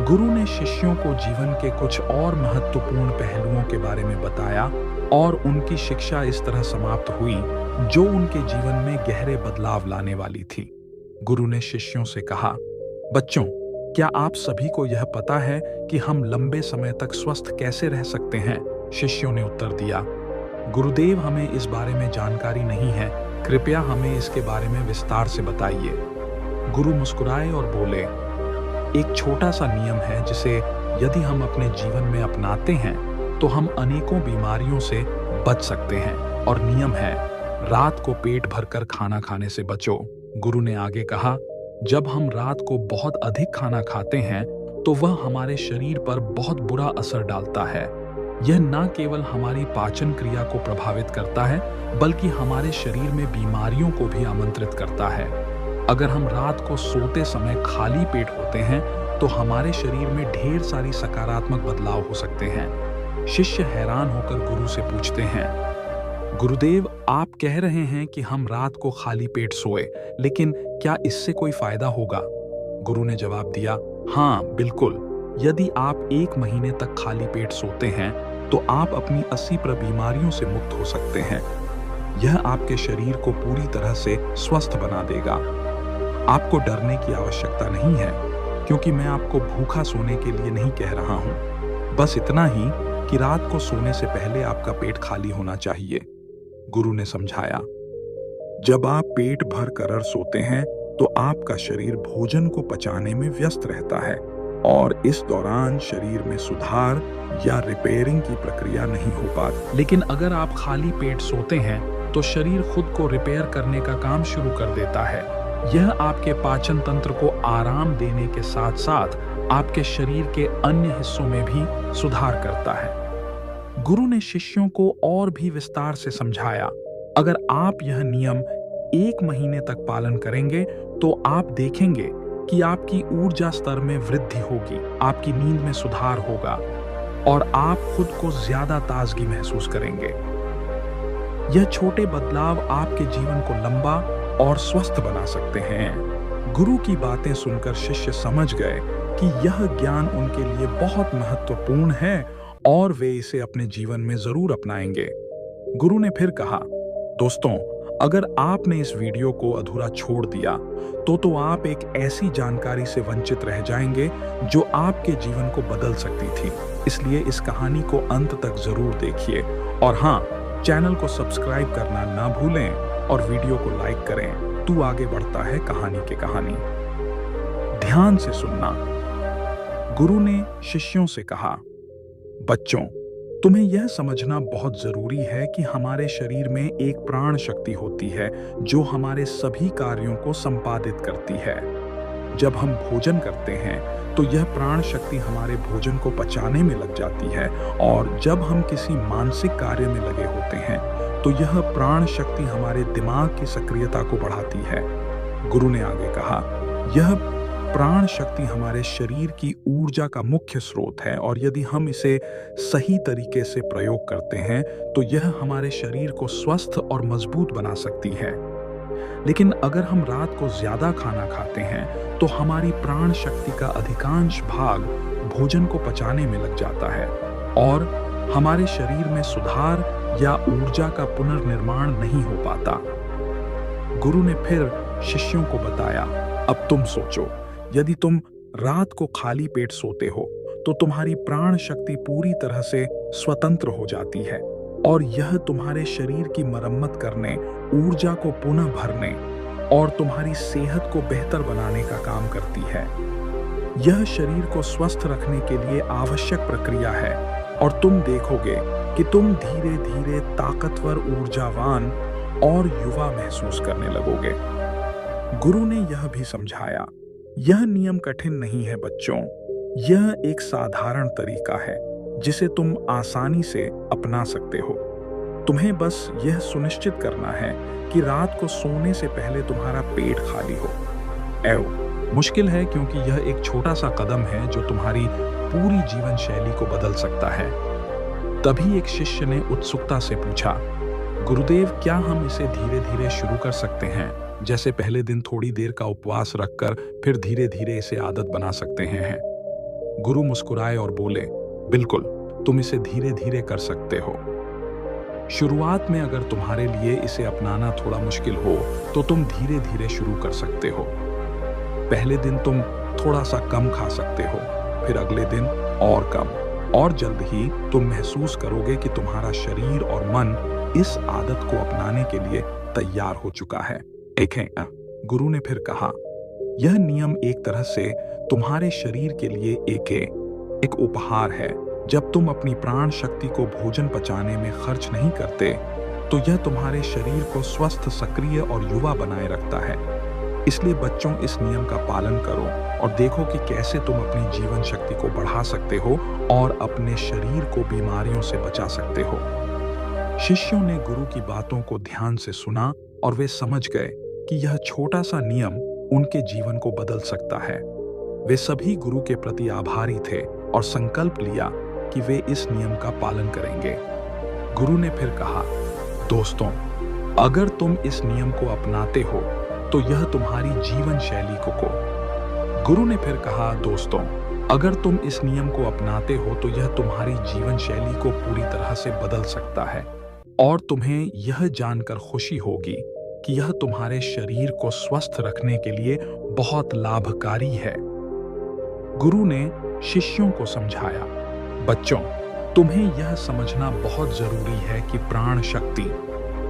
गुरु ने शिष्यों को जीवन के कुछ और महत्वपूर्ण पहलुओं के बारे में बताया और उनकी शिक्षा इस तरह समाप्त हुई जो उनके जीवन में गहरे बदलाव लाने वाली थी। गुरु ने शिष्यों से कहा, बच्चों, क्या आप सभी को यह पता है कि हम लंबे समय तक स्वस्थ कैसे रह सकते हैं? शिष्यों ने उत्तर दिया, गुरुदेव, हमें इस बारे में जानकारी नहीं है, कृपया हमें इसके बारे में विस्तार से बताइए। गुरु मुस्कुराए और बोले, एक छोटा सा नियम है जिसे यदि हम अपने जीवन में अपनाते हैं तो हम अनेकों बीमारियों से बच सकते हैं, और नियम है, रात को पेट भरकर खाना खाने से बचो। गुरु ने आगे कहा, जब हम रात को बहुत अधिक खाना खाते हैं तो वह हमारे शरीर पर बहुत बुरा असर डालता है। यह न केवल हमारी पाचन क्रिया को प्रभावित करता है, बल्कि हमारे शरीर में बीमारियों को भी आमंत्रित करता है। अगर हम रात को सोते समय खाली पेट होते हैं, तो हमारे शरीर में ढेर सारी सकारात्मक बदलाव हो सकते हैं। शिष्य हैरान होकर गुरु से पूछते हैं, गुरुदेव, आप कह रहे हैं कि हम रात को खाली पेट सोए, लेकिन क्या इससे कोई फायदा होगा? गुरु ने जवाब दिया, हाँ बिल्कुल। यदि आप 1 महीने तक खाली पेट सोते हैं, तो आप अपनी 80% बीमारियों से मुक्त हो सकते हैं। यह आपके शरीर को पूरी तरह से स्वस्थ बना देगा। आपको डरने की आवश्यकता नहीं है, क्योंकि मैं आपको भूखा सोने के लिए नहीं कह रहा हूं। बस इतना ही कि रात को सोने से पहले आपका पेट खाली होना चाहिए, गुरु ने समझाया। जब आप पेट भर कर सोते हैं, तो आपका शरीर भोजन को पचाने में व्यस्त रहता है और इस दौरान शरीर में सुधार या रिपेयरिंग की प्रक्रिया नहीं हो पाती। लेकिन अगर आप खाली पेट सोते हैं, तो शरीर खुद को रिपेयर करने का काम शुरू कर देता है। यह आपके पाचन तंत्र को आराम देने के साथ साथ आपके शरीर के अन्य हिस्सों में भी सुधार करता है। गुरु ने शिष्यों को और भी विस्तार से समझाया, अगर आप यह नियम 1 महीने तक पालन करेंगे, तो आप देखेंगे कि आपकी ऊर्जा स्तर में वृद्धि होगी, आपकी नींद में सुधार होगा और आप खुद को ज्यादा ताजगी महसूस करेंगे। यह छोटे बदलाव आपके जीवन को लंबा और स्वस्थ बना सकते हैं। गुरु की बातें सुनकर शिष्य समझ गए कि यह ज्ञान उनके लिए बहुत महत्वपूर्ण है और वे इसे अपने जीवन में जरूर अपनाएंगे। गुरु ने फिर कहा, दोस्तों, अगर आपने इस वीडियो को अधूरा छोड़ दिया, तो आप एक ऐसी जानकारी से वंचित रह जाएंगे जो आपके जीवन को बदल सकती थी। इसलिए इस कहानी को अंत तक जरूर देखिए और हाँ, चैनल को सब्सक्राइब करना ना भूलें और वीडियो को लाइक करें। तू आगे बढ़ता है कहानी के कहानी। ध्यान से सुनना। गुरु ने शिष्यों से कहा, बच्चों, तुम्हें यह समझना बहुत जरूरी है कि हमारे शरीर में एक प्राण शक्ति होती है जो हमारे सभी कार्यों को संपादित करती है। जब हम भोजन करते हैं, तो यह प्राण शक्ति हमारे भोजन को पचाने में लग जाती है और जब हम किसी मानसिक कार्य में लगे होते हैं, तो यह प्राण शक्ति हमारे दिमाग की सक्रियता को बढ़ाती है। गुरु ने आगे कहा, यह प्राण शक्ति हमारे शरीर की ऊर्जा का मुख्य स्रोत है और यदि हम इसे सही तरीके से प्रयोग करते हैं, तो यह हमारे शरीर को स्वस्थ और मजबूत बना सकती है। लेकिन अगर हम रात को ज्यादा खाना खाते हैं, तो हमारी प्राण शक्ति का अधिकांश भाग भोजन को पचाने में लग जाता है और हमारे शरीर में सुधार या ऊर्जा का पुनर्निर्माण नहीं हो पाता। गुरु ने फिर शिष्यों को बताया, अब तुम सोचो, यदि तुम रात को खाली पेट सोते हो, तो तुम्हारी प्राण शक्ति पूरी तरह से स्वतंत्र हो जाती है और यह तुम्हारे शरीर की मरम्मत करने, ऊर्जा को पुनः भरने और तुम्हारी सेहत को बेहतर बनाने का काम करती है। यह शरीर को स्वस्थ रखने के लिए आवश्यक प्रक्रिया है और तुम देखोगे कि तुम धीरे धीरे ताकतवर, ऊर्जावान और युवा महसूस करने लगोगे। गुरु ने यह भी समझाया, यह नियम कठिन नहीं है बच्चों, यह एक साधारण तरीका है जिसे तुम आसानी से अपना सकते हो। तुम्हें बस यह सुनिश्चित करना है कि रात को सोने से पहले तुम्हारा पेट खाली हो। मुश्किल है क्योंकि यह एक छोटा सा कदम है जो तुम्हारी पूरी जीवन शैली को बदल सकता है। तभी एक शिष्य ने उत्सुकता से पूछा, गुरुदेव, क्या हम इसे धीरे धीरे शुरू कर सकते हैं? जैसे पहले दिन थोड़ी देर का उपवास रखकर फिर धीरे धीरे इसे आदत बना सकते हैं। गुरु मुस्कुराए और बोले, बिल्कुल, तुम इसे धीरे धीरे कर सकते हो। शुरुआत में अगर तुम्हारे लिए इसे अपनाना थोड़ा मुश्किल हो, तो तुम धीरे धीरे शुरू कर सकते हो। पहले दिन तुम थोड़ा सा कम खा सकते हो, फिर अगले दिन और कम, और जल्द ही तुम महसूस करोगे कि तुम्हारा शरीर और मन इस आदत को अपनाने के लिए तैयार हो चुका है। गुरु ने फिर कहा, यह नियम एक तरह से तुम्हारे शरीर के लिए एक उपहार है। जब तुम अपनी प्राण शक्ति को भोजन पचाने में खर्च नहीं करते, तो यह तुम्हारे शरीर को स्वस्थ, सक्रिय और युवा बनाए रखता है। इसलिए बच्चों, इस नियम का पालन करो और देखो कि कैसे तुम अपनी जीवन शक्ति को बढ़ा सकते हो और अपने शरीर को बीमारियों से बचा सकते हो। शिष्यों ने गुरु की बातों को ध्यान से सुना और वे समझ गए कि यह छोटा सा नियम उनके जीवन को बदल सकता है। वे सभी गुरु के प्रति आभारी थे और संकल्प लिया कि वे इस नियम का पालन करेंगे। गुरु ने फिर कहा, दोस्तों, अगर तुम इस नियम को अपनाते हो तो यह तुम्हारी जीवन शैली को गुरु ने फिर कहा, दोस्तों, अगर तुम इस नियम को अपनाते हो तो यह तुम्हारी जीवन शैली को पूरी तरह से बदल सकता है और तुम्हें यह जानकर खुशी होगी कि यह तुम्हारे शरीर को स्वस्थ रखने के लिए बहुत लाभकारी है। गुरु ने शिष्यों को समझाया, बच्चों, तुम्हें यह समझना बहुत जरूरी है कि प्राण शक्ति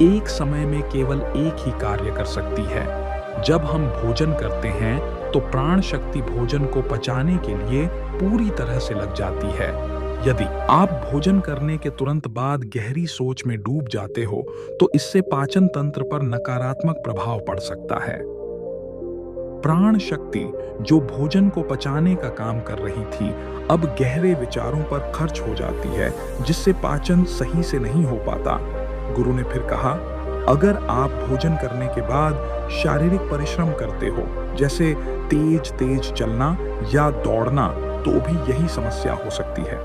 एक समय में केवल एक ही कार्य कर सकती है। जब हम भोजन करते हैं तो प्राण शक्ति भोजन को पचाने के लिए पूरी तरह से लग जाती है। यदि आप भोजन करने के तुरंत बाद गहरी सोच में डूब जाते हो तो इससे पाचन तंत्र पर नकारात्मक प्रभाव पड़ सकता है। प्राण शक्ति जो भोजन को पचाने का काम कर रही थी, अब गहरे विचारों पर खर्च हो जाती है, जिससे पाचन सही से नहीं हो पाता। गुरु ने फिर कहा, अगर आप भोजन करने के बाद शारीरिक परिश्रम करते हो, जैसे तेज चलना या दौड़ना, तो भी यही समस्या हो सकती है।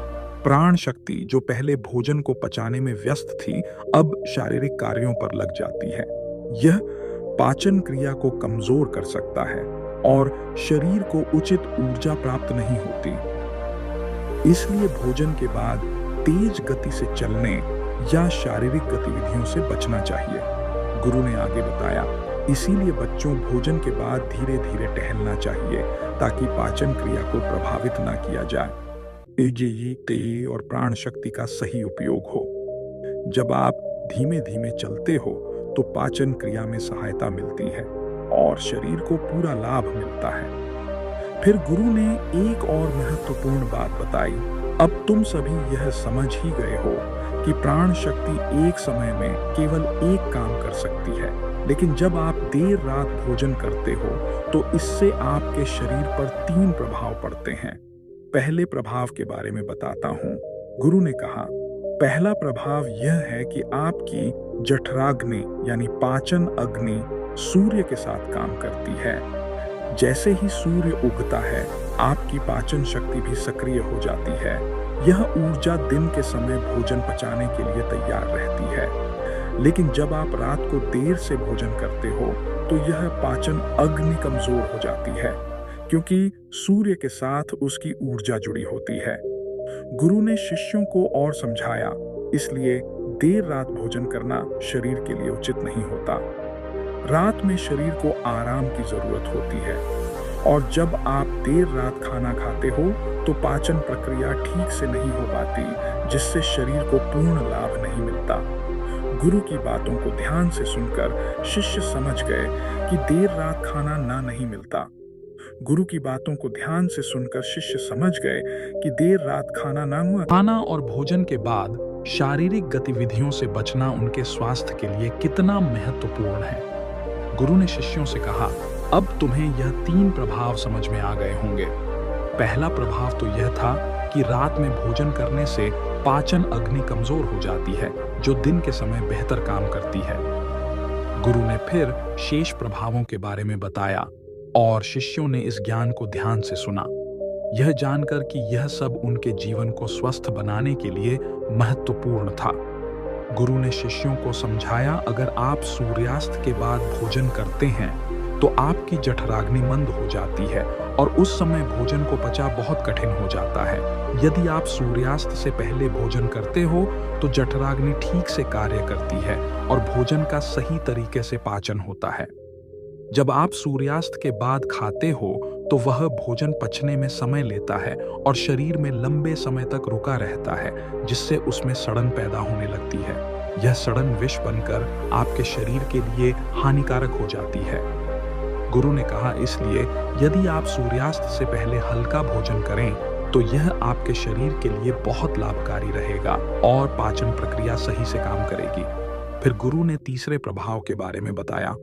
प्राण शक्ति जो पहले भोजन को पचाने में व्यस्त थी, अब शारीरिक कार्यों पर लग जाती है। यह पाचन क्रिया को कमजोर कर सकता है और शरीर को उचित ऊर्जा प्राप्त नहीं होती। इसलिए भोजन के बाद तेज गति से चलने या शारीरिक गतिविधियों से बचना चाहिए। गुरु ने आगे बताया, इसीलिए बच्चों, भोजन के बाद धीरे धीरे टहलना चाहिए ताकि पाचन क्रिया को प्रभावित ना किया जाए। तेज और प्राण शक्ति का सही उपयोग हो। जब आप धीमे धीमे चलते हो तो पाचन क्रिया में सहायता मिलती है और शरीर को पूरा लाभ मिलता है। फिर गुरु ने एक और महत्वपूर्ण बात बताई, अब तुम सभी यह समझ ही गए हो कि प्राण शक्ति एक समय में केवल एक काम कर सकती है, लेकिन जब आप देर रात भोजन करते हो तो इससे आपके शरीर पर 3 प्रभाव पड़ते हैं। पहले प्रभाव के बारे में बताता हूँ। गुरु ने कहा, पहला प्रभाव यह है कि आपकी जठराग्नि यानी पाचन अग्नि सूर्य के साथ काम करती है। जैसे ही सूर्य उगता है, आपकी पाचन शक्ति भी सक्रिय हो जाती है। यह ऊर्जा दिन के समय भोजन पचाने के लिए तैयार रहती है। लेकिन जब आप रात को देर से भोजन करते हो तो यह पाचन अग्नि कमजोर हो जाती है, क्योंकि सूर्य के साथ उसकी ऊर्जा जुड़ी होती है। गुरु ने शिष्यों को और समझाया, इसलिए देर रात भोजन करना शरीर के लिए उचित नहीं होता। रात में शरीर को आराम की जरूरत होती है और जब आप देर रात खाना खाते हो तो पाचन प्रक्रिया ठीक से नहीं हो पाती, जिससे शरीर को पूर्ण लाभ नहीं मिलता। गुरु की बातों को ध्यान से सुनकर शिष्य समझ गए कि देर रात खाना ना नहीं मिलता। गुरु की बातों को ध्यान से सुनकर शिष्य समझ गए कि देर रात खाना ना हुआ। खाना और भोजन के बाद शारीरिक गतिविधियों से बचना उनके स्वास्थ्य के लिए कितना महत्वपूर्ण है। गुरु ने शिष्यों से कहा, अब तुम्हें यह 3 प्रभाव समझ में आ गए होंगे। पहला प्रभाव तो यह था कि रात में भोजन करने से पाचन अग्नि कमजोर हो जाती है, जो दिन के समय बेहतर काम करती है। गुरु ने फिर शेष प्रभावों के बारे में बताया और शिष्यों ने इस ज्ञान को ध्यान से सुना, यह जानकर कि यह सब उनके जीवन को स्वस्थ बनाने के लिए महत्वपूर्ण था। गुरु ने शिष्यों को समझाया, अगर आप सूर्यास्त के बाद भोजन करते हैं तो आपकी जठराग्नि मंद हो जाती है और उस समय भोजन को पचा बहुत कठिन हो जाता है। यदि आप सूर्यास्त से पहले भोजन करते हो तो जठराग्नि ठीक से कार्य करती है और भोजन का सही तरीके से पाचन होता है। जब आप सूर्यास्त के बाद खाते हो तो वह भोजन पचने में समय लेता है और शरीर में लंबे समय तक रुका रहता है, जिससे उसमें सड़न पैदा होने लगती है। यह सड़न विष बनकर आपके शरीर के लिए हानिकारक हो जाती है। गुरु ने कहा, इसलिए यदि आप सूर्यास्त से पहले हल्का भोजन करें तो यह आपके शरीर के लिए बहुत लाभकारी रहेगा और पाचन प्रक्रिया सही से काम करेगी। फिर गुरु ने तीसरे प्रभाव के बारे में बताया,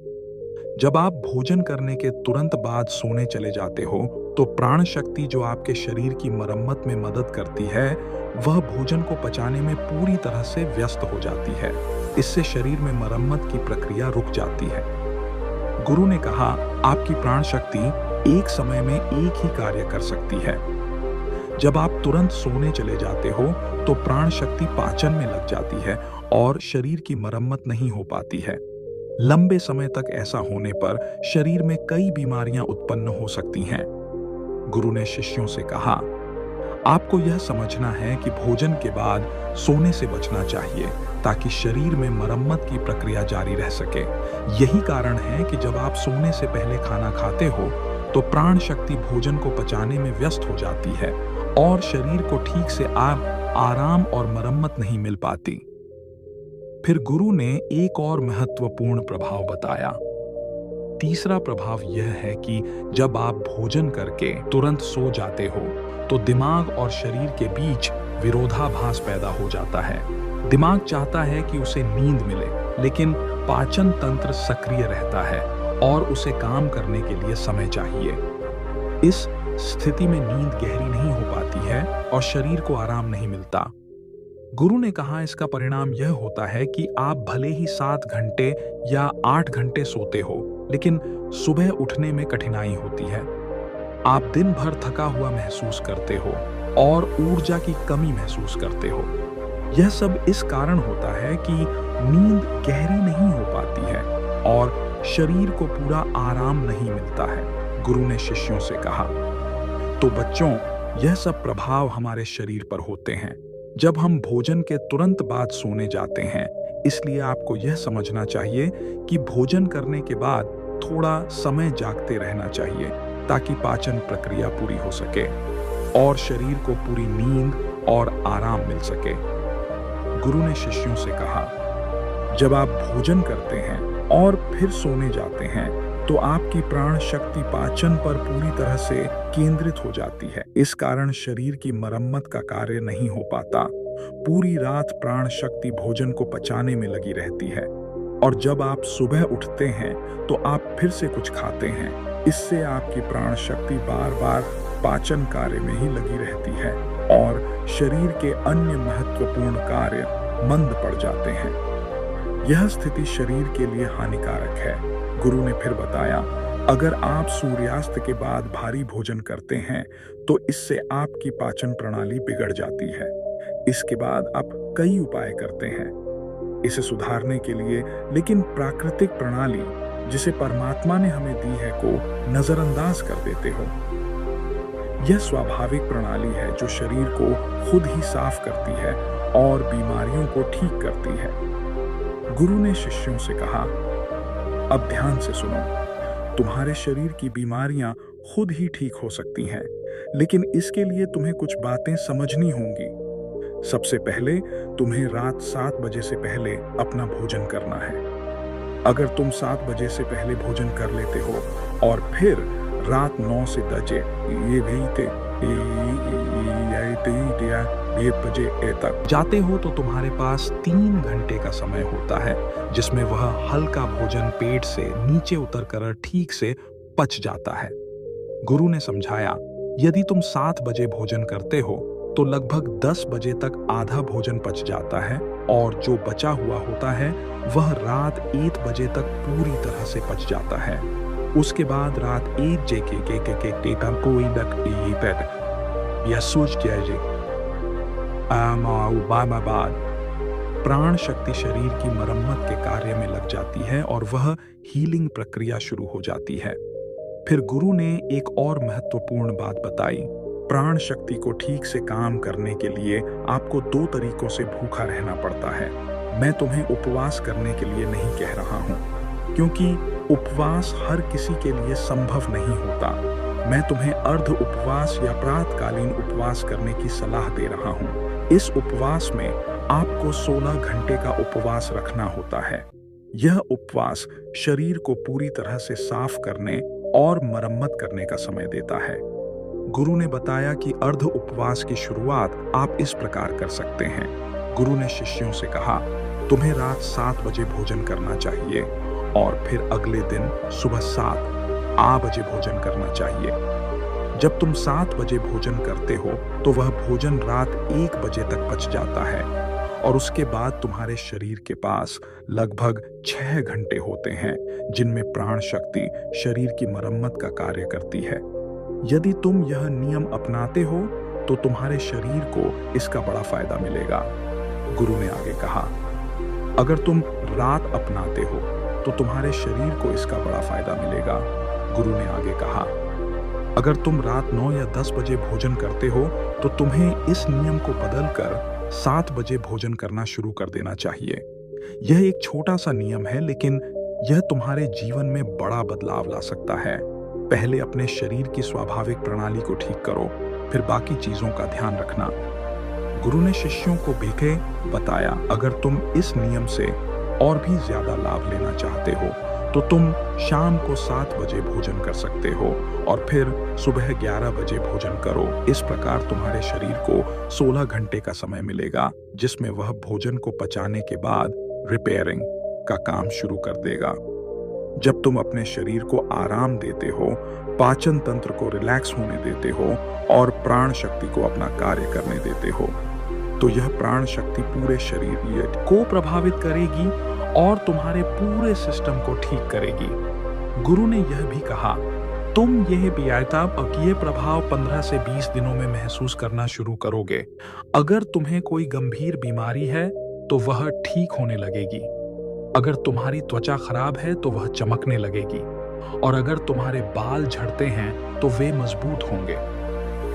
जब आप भोजन करने के तुरंत बाद सोने चले जाते हो, तो प्राण शक्ति जो आपके शरीर की मरम्मत में मदद करती है, वह भोजन को पचाने में पूरी तरह से व्यस्त हो जाती है। इससे शरीर में मरम्मत की प्रक्रिया रुक जाती है। गुरु ने कहा, आपकी प्राण शक्ति एक समय में एक ही कार्य कर सकती है। जब आप तुरंत सोने चले जाते हो, तो प्राण शक्ति पाचन में लग जाती है और शरीर की मरम्मत नहीं हो पाती है। लंबे समय तक ऐसा होने पर शरीर में कई बीमारियां उत्पन्न हो सकती हैं। गुरु ने शिष्यों से कहा, आपको यह समझना है कि भोजन के बाद सोने से बचना चाहिए ताकि शरीर में मरम्मत की प्रक्रिया जारी रह सके। यही कारण है कि जब आप सोने से पहले खाना खाते हो, तो प्राण शक्ति भोजन को पचाने में व्यस्त हो जाती है और शरीर को ठीक से आराम और मरम्मत नहीं मिल पाती। फिर गुरु ने एक और महत्वपूर्ण प्रभाव बताया। तीसरा प्रभाव यह है कि जब आप भोजन करके तुरंत सो जाते हो, तो दिमाग और शरीर के बीच विरोधाभास पैदा हो जाता है। दिमाग चाहता है कि उसे नींद मिले, लेकिन पाचन तंत्र सक्रिय रहता है और उसे काम करने के लिए समय चाहिए। इस स्थिति में नींद गहरी नहीं हो पाती है और शरीर को आराम नहीं मिलता। गुरु ने कहा, इसका परिणाम यह होता है कि आप भले ही 7 घंटे या 8 घंटे सोते हो, लेकिन सुबह उठने में कठिनाई होती है। आप दिन भर थका हुआ महसूस करते हो और ऊर्जा की कमी महसूस करते हो। यह सब इस कारण होता है कि नींद गहरी नहीं हो पाती है और शरीर को पूरा आराम नहीं मिलता है। गुरु ने शिष्यों से कहा, तो बच्चों, यह सब प्रभाव हमारे शरीर पर होते हैं जब हम भोजन के तुरंत बाद सोने जाते हैं। इसलिए आपको यह समझना चाहिए कि भोजन करने के बाद थोड़ा समय जागते रहना चाहिए ताकि पाचन प्रक्रिया पूरी हो सके और शरीर को पूरी नींद और आराम मिल सके। गुरु ने शिष्यों से कहा, जब आप भोजन करते हैं और फिर सोने जाते हैं, तो आपकी प्राण शक्ति पाचन पर पूरी तरह से केंद्रित हो जाती है। इस कारण शरीर की मरम्मत का कार्य नहीं हो पाता। पूरी रात प्राण शक्ति भोजन को पचाने में लगी रहती है और जब आप सुबह उठते हैं, तो आप फिर से कुछ खाते हैं। इससे आपकी प्राण शक्ति बार बार पाचन कार्य में ही लगी रहती है और शरीर के अन्य महत्वपूर्ण कार्य मंद पड़ जाते हैं। यह स्थिति शरीर के लिए हानिकारक है। गुरु ने फिर बताया, अगर आप सूर्यास्त के बाद भारी भोजन करते हैं, तो इससे आपकी पाचन प्रणाली बिगड़ जाती है। इसके बाद आप कई उपाय करते हैं इसे सुधारने के लिए, लेकिन प्राकृतिक प्रणाली जिसे परमात्मा ने हमें दी है को नजरअंदाज कर देते हो। यह स्वाभाविक प्रणाली है जो शरीर को खुद ही साफ करती है और बीमारियों को ठीक करती है। गुरु ने शिष्यों से कहा, अब ध्यान से सुनो, तुम्हारे शरीर की बीमारियां खुद ही ठीक हो सकती हैं, लेकिन इसके लिए तुम्हें कुछ बातें समझनी होंगी। सबसे पहले तुम्हें रात 7 बजे से पहले अपना भोजन करना है। अगर तुम 7 बजे से पहले भोजन कर लेते हो और फिर रात 9 से 10 बजे तक जाते हो, तो तुम्हारे पास 3 घंटे का समय होता है जिसमें वह हल्का भोजन पेट से नीचे उतरकर ठीक से पच जाता है। गुरु ने समझाया, यदि तुम 7 बजे भोजन करते हो, तो लगभग 10 बजे तक आधा भोजन पच जाता है और जो बचा हुआ होता है वह रात 1 बजे तक पूरी तरह से पच जाता है। उसके बाद रात 1 बाद प्राण शक्ति शरीर की मरम्मत के कार्य में लग जाती है और वह हीलिंग प्रक्रिया शुरू हो जाती है। फिर गुरु ने एक और महत्वपूर्ण बात बताई। प्राण शक्ति को ठीक से काम करने के लिए आपको 2 तरीकों से भूखा रहना पड़ता है। मैं तुम्हें उपवास करने के लिए नहीं कह रहा हूँ, क्योंकि उपवास हर किसी के लिए संभव नहीं होता। मैं तुम्हें अर्ध उपवास या प्रातकालीन उपवास करने की सलाह दे रहा हूँ। इस उपवास में आपको 16 घंटे का उपवास रखना होता है। यह उपवास शरीर को पूरी तरह से साफ करने और मरम्मत करने का समय देता है। गुरु ने बताया कि अर्ध उपवास की शुरुआत आप इस प्रकार कर सकते हैं। गुरु ने शिष्यों से कहा, तुम्हें रात 7 बजे भोजन करना चाहिए और फिर अगले दिन सुबह 7 बजे भोजन करना चाहिए। जब तुम 7 बजे भोजन करते हो तो वह भोजन रात 1 बजे तक पच जाता है और उसके बाद तुम्हारे शरीर के पास लगभग 6 घंटे होते हैं जिनमें प्राण शक्ति शरीर की मरम्मत का कार्य करती है। यदि तुम यह नियम अपनाते हो तो तुम्हारे शरीर को इसका बड़ा फायदा मिलेगा। गुरु ने आगे कहा, अगर तुम रात अपनाते हो तो तुम्हारे शरीर को इसका बड़ा फायदा मिलेगा। गुरु ने आगे कहा, अगर तुम रात 9 या 10 बजे भोजन करते हो तो तुम्हें इस नियम को बदलकर 7 बजे भोजन करना शुरू कर देना चाहिए। यह एक छोटा सा नियम है, लेकिन यह तुम्हारे जीवन में बड़ा बदलाव ला सकता है। पहले अपने शरीर की स्वाभाविक प्रणाली को ठीक करो, फिर बाकी चीजों का ध्यान रखना। गुरु ने शिष्यों को बेखे बताया, अगर तुम इस नियम से और भी ज्यादा लाभ लेना चाहते हो तो तुम शाम को 7 बजे भोजन कर सकते हो और फिर सुबह 11 बजे भोजन करो। इस प्रकार तुम्हारे शरीर को 16 घंटे का समय मिलेगा जिसमें वह भोजन को पचाने के बाद रिपेयरिंग का काम शुरू कर देगा। जब तुम अपने शरीर को आराम देते हो, पाचन तंत्र को रिलैक्स होने देते हो और प्राण शक्ति को अपना कार्य करने देते हो तो यह प्राण शक्ति पूरे शरीर को प्रभावित करेगी और तुम्हारे पूरे सिस्टम को ठीक करेगी। गुरु ने यह भी कहा, तुम यह प्रभाव 15 से 20 दिनों में महसूस करना शुरू करोगे। अगर तुम्हें कोई गंभीर बीमारी है तो वह ठीक होने लगेगी। अगर तुम्हारी त्वचा खराब है तो वह चमकने लगेगी और अगर तुम्हारे बाल झड़ते हैं तो वे मजबूत होंगे।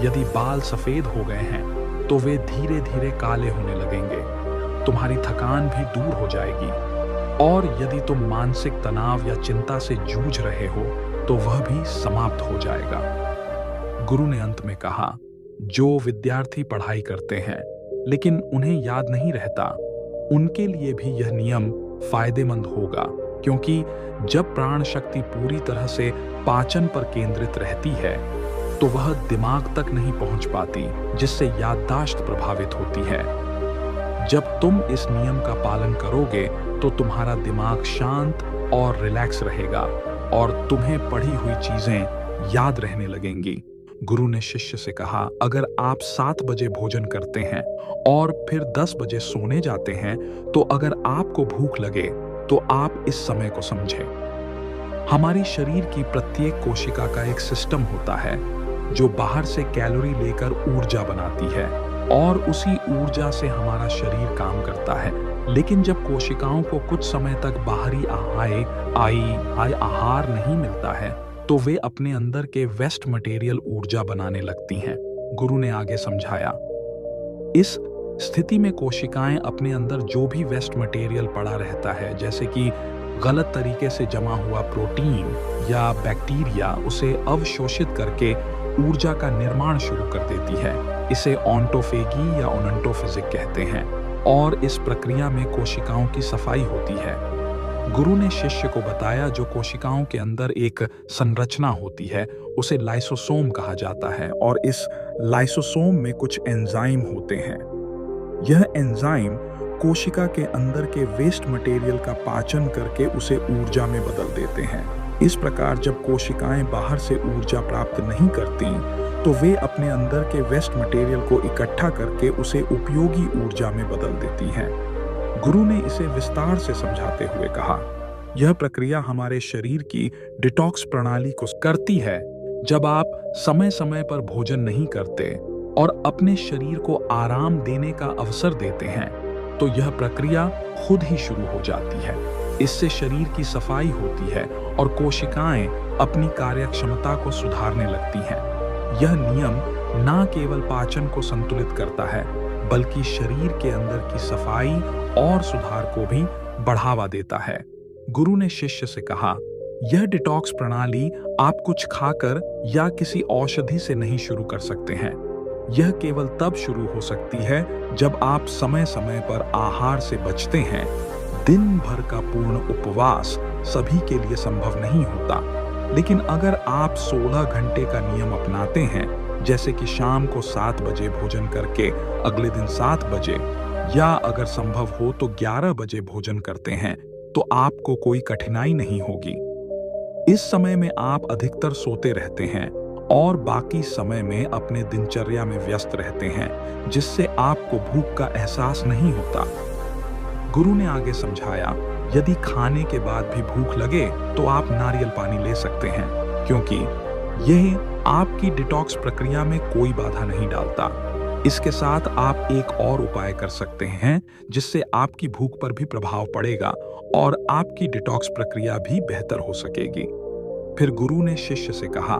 यदि बाल सफेद हो गए हैं तो वे धीरे धीरे काले होने लगेंगे। तुम्हारी थकान भी दूर हो जाएगी और यदि तुम मानसिक तनाव या चिंता से जूझ रहे हो तो वह भी समाप्त हो जाएगा। गुरु ने अंत में कहा, जो विद्यार्थी पढ़ाई करते हैं लेकिन उन्हें याद नहीं रहता, उनके लिए भी यह नियम फायदेमंद होगा, क्योंकि जब प्राण शक्ति पूरी तरह से पाचन पर केंद्रित रहती है तो वह दिमाग तक नहीं पहुंच पाती, जिससे याददाश्त प्रभावित होती है। जब तुम इस नियम का पालन करोगे तो तुम्हारा दिमाग शांत और रिलैक्स रहेगा और तुम्हें पढ़ी हुई चीजें याद रहने लगेंगी। गुरु ने शिष्य से कहा, अगर आप 7 बजे भोजन करते हैं और फिर 10 बजे सोने जाते हैं तो अगर आपको भूख लगे तो आप इस समय को समझें। हमारी शरीर की प्रत्येक कोशिका का एक सिस्टम होता है जो बाहर से कैलोरी लेकर ऊर्जा बनाती है और उसी ऊर्जा से हमारा शरीर काम करता है। लेकिन जब कोशिकाओं को कुछ समय तक बाहरी आहार नहीं मिलता है तो वे अपने अंदर के वेस्ट मटेरियल ऊर्जा बनाने लगती हैं। गुरु ने आगे समझाया, इस स्थिति में कोशिकाएं अपने अंदर जो भी वेस्ट मटेरियल पड़ा रहता है, जैसे कि गलत तरीके से जमा हुआ प्रोटीन या बैक्टीरिया, उसे अवशोषित करके ऊर्जा का निर्माण शुरू कर देती है। इसे ऑटोफेगी या ओनटोफिजिक कहते हैं और इस प्रक्रिया में कोशिकाओं की सफाई होती है। गुरु ने शिष्य को बताया, जो कोशिकाओं के अंदर एक संरचना होती है उसे लाइसोसोम कहा जाता है और इस लाइसोसोम में कुछ एंजाइम होते हैं। यह एंजाइम कोशिका के अंदर के वेस्ट मटेरियल का पाचन करके उसे ऊर्जा में बदल देते हैं। इस प्रकार जब कोशिकाएं बाहर से ऊर्जा प्राप्त नहीं करती तो वे अपने अंदर के वेस्ट मटेरियल को इकट्ठा करके उसे उपयोगी ऊर्जा में बदल देती हैं। गुरु ने इसे विस्तार से समझाते हुए कहा, यह प्रक्रिया हमारे शरीर की डिटॉक्स प्रणाली को करती है। जब आप समय समय पर भोजन नहीं करते और अपने शरीर को आराम देने का अवसर देते हैं तो यह प्रक्रिया खुद ही शुरू हो जाती है। इससे शरीर की सफाई होती है और कोशिकाएं अपनी कार्यक्षमता को सुधारने लगती हैं। यह नियम न केवल पाचन को संतुलित करता है बल्कि शरीर के अंदर की सफाई और सुधार को भी बढ़ावा देता है। गुरु ने शिष्य से कहा, यह डिटॉक्स प्रणाली आप कुछ खाकर या किसी औषधि से नहीं शुरू कर सकते हैं। यह केवल तब शुरू हो सकती है जब आप समय समय पर आहार से बचते हैं। दिन भर का पूर्ण उपवास सभी के लिए संभव नहीं होता, लेकिन अगर आप 16 घंटे का नियम अपनाते हैं, जैसे कि शाम को 7 बजे भोजन करके अगले दिन 7 बजे या अगर संभव हो तो 11 बजे भोजन करते हैं, तो आपको कोई कठिनाई नहीं होगी। इस समय में आप अधिकतर सोते रहते हैं और बाकी समय में अपने दिनचर्या में व्यस्त रहते हैं, जिससे आपको भूख का एहसास नहीं होता। गुरु ने आगे समझाया, यदि खाने के बाद भी भूख लगे तो आप नारियल पानी ले सकते हैं, क्योंकि यह आपकी डिटॉक्स प्रक्रिया में कोई बाधा नहीं डालता। इसके साथ आप एक और उपाय कर सकते हैं, जिससे आपकी भूख पर भी प्रभाव पड़ेगा और आपकी डिटॉक्स प्रक्रिया भी बेहतर हो सकेगी। फिर गुरु ने शिष्य से कहा,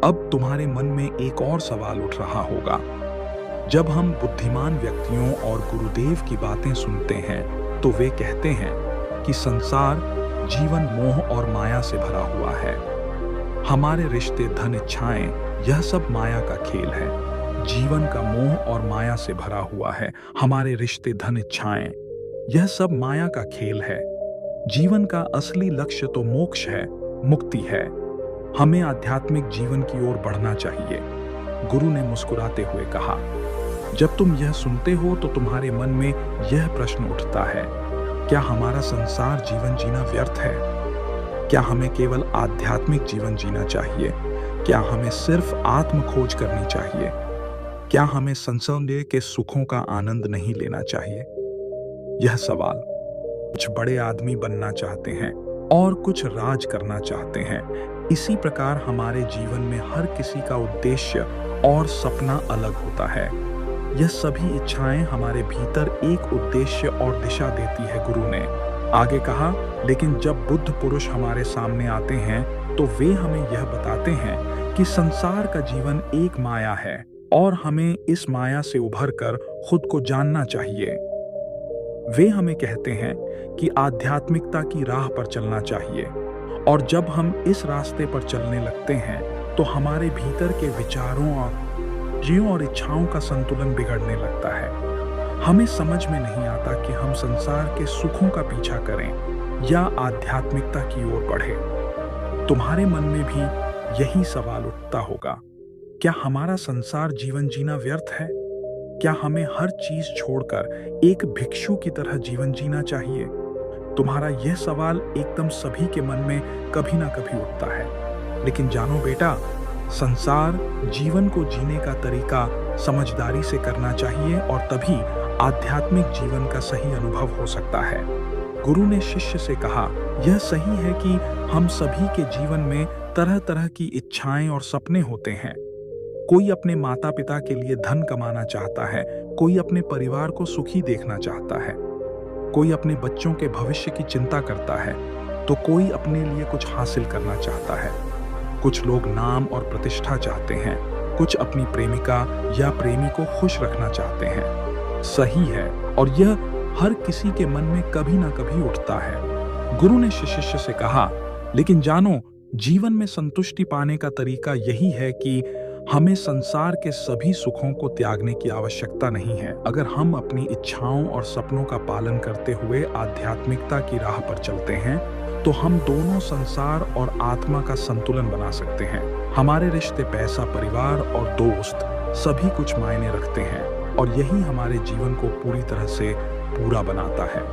अब तुम्हारे मन में एक और सवाल उठ रहा होगा। जब हम बुद्धिमान व्यक्तियों और गुरुदेव की बातें सुनते हैं तो वे कहते हैं कि संसार जीवन मोह और माया से भरा हुआ है। हमारे रिश्ते, धन, इच्छाएं, यह सब माया का खेल है। जीवन का मोह और माया से भरा हुआ है। हमारे रिश्ते, धन, इच्छाएं, यह सब माया का खेल है। जीवन का असली लक्ष्य तो मोक्ष है, मुक्ति है। हमें आध्यात्मिक जीवन की ओर बढ़ना चाहिए। गुरु ने मुस्कुराते हुए कहा, जब तुम यह सुनते हो तो तुम्हारे मन में यह प्रश्न उठता है, क्या हमारा संसार जीवन जीना व्यर्थ है? क्या हमें केवल आध्यात्मिक जीवन जीना चाहिए? क्या हमें सिर्फ आत्म खोज करनी चाहिए? क्या हमें संसार के सुखों का आनंद नहीं लेना चाहिए? यह सवाल, कुछ बड़े आदमी बनना चाहते हैं और कुछ राज करना चाहते हैं। इसी प्रकार हमारे जीवन में हर किसी का उद्देश्य और सपना अलग होता है। यह सभी इच्छाएं हमारे भीतर एक उद्देश्य और दिशा देती है। गुरु ने आगे कहा, लेकिन जब बुद्ध पुरुष हमारे सामने आते हैं तो वे हमें यह बताते हैं कि संसार का जीवन एक माया है और हमें इस माया से उभरकर खुद को जानना चाहिए। वे हमें कहते हैं कि आध्यात्मिकता की राह पर चलना चाहिए, और जब हम इस रास्ते पर चलने लगते हैं तो हमारे भीतर के विचारों और इच्छाओं का संतुलन बिगड़ने लगता है। हमें समझ में नहीं आता कि हम संसार के सुखों का पीछा करें या आध्यात्मिकता की ओर बढ़े। तुम्हारे मन में भी यही सवाल उठता होगा, क्या हमारा संसार जीवन जीना व्यर्थ है? क्या हमें हर चीज छोड़कर एक भिक्षु की तरह जीवन जीना चाहिए? तुम्हारा यह सवाल एकदम सभी के मन में कभी ना कभी उठता है। लेकिन जानो बेटा, संसार जीवन को जीने का तरीका समझदारी से करना चाहिए और तभी आध्यात्मिक जीवन का सही अनुभव हो सकता है। गुरु ने शिष्य से कहा, यह सही है कि हम सभी के जीवन में तरह तरह की इच्छाएं और सपने होते हैं। कोई अपने माता पिता के लिए धन कमाना चाहता है, कोई अपने परिवार को सुखी देखना चाहता है, कोई अपने बच्चों के भविष्य की चिंता करता है, तो कोई अपने लिए कुछ हासिल करना चाहता है। कुछ लोग नाम और प्रतिष्ठा चाहते हैं, कुछ अपनी प्रेमिका या प्रेमी को खुश रखना चाहते हैं। सही है, और यह हर किसी के मन में कभी ना कभी उठता है। गुरु ने शिष्य से कहा, लेकिन जानो, जीवन में संतुष्टि पाने का तरीका यही है कि हमें संसार के सभी सुखों को त्यागने की आवश्यकता नहीं है। अगर हम अपनी इच्छाओं और सपनों का पालन करते हुए आध्यात्मिकता की राह पर चलते हैं तो हम दोनों संसार और आत्मा का संतुलन बना सकते हैं। हमारे रिश्ते, पैसा, परिवार और दोस्त सभी कुछ मायने रखते हैं, और यही हमारे जीवन को पूरी तरह से पूरा बनाता है।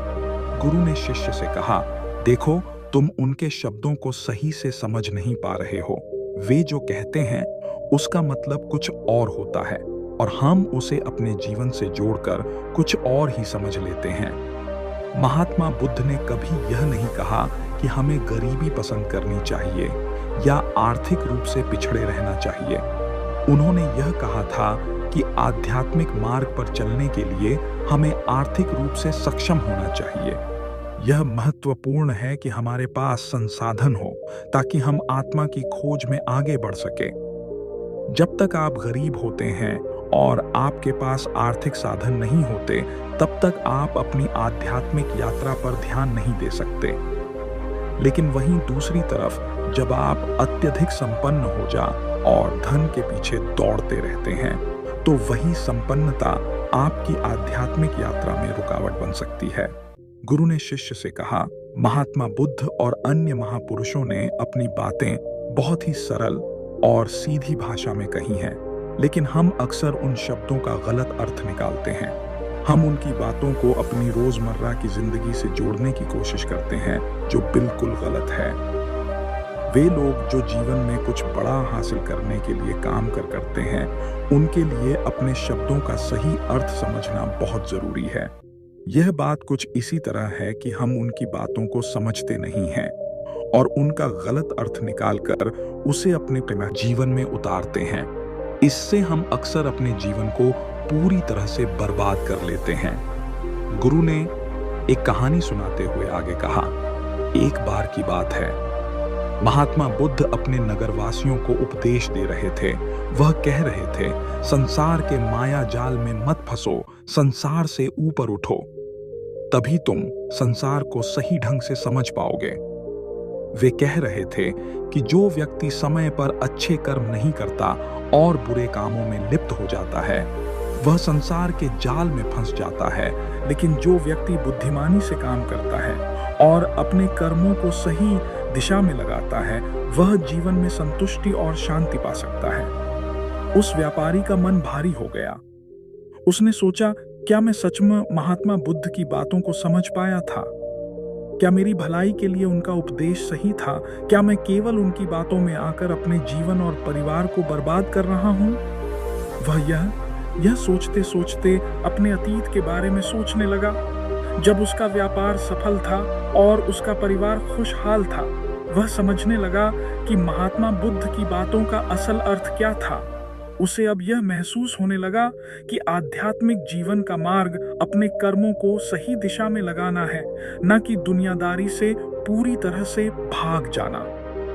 गुरु ने शिष्य से कहा, देखो, तुम उनके शब्दों को सही से समझ नहीं पा रहे हो। वे जो कहते हैं उसका मतलब कुछ और होता है, और हम उसे अपने जीवन से जोड़कर कुछ और ही समझ लेते हैं। महात्मा बुद्ध ने कभी यह नहीं कहा कि हमें गरीबी पसंद करनी चाहिए या आर्थिक रूप से पिछड़े रहना चाहिए। उन्होंने यह कहा था कि आध्यात्मिक मार्ग पर चलने के लिए हमें आर्थिक रूप से सक्षम होना चाहिए। यह महत्वपूर्ण है कि हमारे पास संसाधन हो ताकि हम आत्मा की खोज में आगे बढ़ सके। जब तक आप गरीब होते हैं और आपके पास आर्थिक साधन नहीं होते, तब तक आप अपनी आध्यात्मिक यात्रा पर ध्यान नहीं दे सकते। लेकिन वहीं दूसरी तरफ, जब आप अत्यधिक संपन्न हो जा और धन के पीछे दौड़ते रहते हैं, तो वही संपन्नता आपकी आध्यात्मिक यात्रा में रुकावट बन सकती है। गुरु ने शिष्य से कहा, महात्मा बुद्ध और अन्य महापुरुषों ने अपनी बातें बहुत ही सरल और सीधी भाषा में कही हैं, लेकिन हम अक्सर उन शब्दों का गलत अर्थ निकालते हैं। हम उनकी बातों को अपनी रोजमर्रा की जिंदगी से जोड़ने की कोशिश करते हैं, जो बिल्कुल गलत है। वे लोग जो जीवन में कुछ बड़ा हासिल करने के लिए काम करते हैं, उनके लिए अपने शब्दों का सही अर्थ समझना बहुत जरूरी है। यह बात कुछ इसी तरह है कि हम उनकी बातों को समझते नहीं हैं और उनका गलत अर्थ निकालकर उसे अपने जीवन में उतारते हैं। इससे हम अक्सर अपने जीवन को पूरी तरह से बर्बाद कर लेते हैं। गुरु ने एक कहानी सुनाते हुए आगे कहा, एक बार की बात है, महात्मा बुद्ध अपने नगरवासियों को उपदेश दे रहे थे। वह कह रहे थे, संसार के माया जाल में मत फंसो, संसार से ऊपर उठो, तभी तुम संसार को सही ढंग से समझ पाओगे। वे कह रहे थे कि जो व्यक्ति समय पर अच्छे कर्म नहीं करता और बुरे कामों में लिप्त हो जाता है, वह संसार के जाल में फंस जाता है, लेकिन जो व्यक्ति बुद्धिमानी से काम करता है और अपने कर्मों को सही दिशा में लगाता है, वह जीवन में संतुष्टि और शांति पा सकता है। उस व्यापारी का मन भारी हो गया। उसने सोचा, क्या मैं सच में महात्मा बुद्ध की बातों को समझ पाया था? क्या मेरी भलाई के लिए उनका उपदेश सही था? क्या मैं केवल उनकी बातों में आकर अपने जीवन और परिवार को बर्बाद कर रहा हूं? वह यह सोचते सोचते अपने अतीत के बारे में सोचने लगा। जब उसका व्यापार सफल था और उसका परिवार खुशहाल था, वह समझने लगा कि महात्मा बुद्ध की बातों का असल अर्थ क्या था। उसे अब यह महसूस होने लगा कि आध्यात्मिक जीवन का मार्ग अपने कर्मों को सही दिशा में लगाना है, न कि दुनियादारी से पूरी तरह से भाग जाना।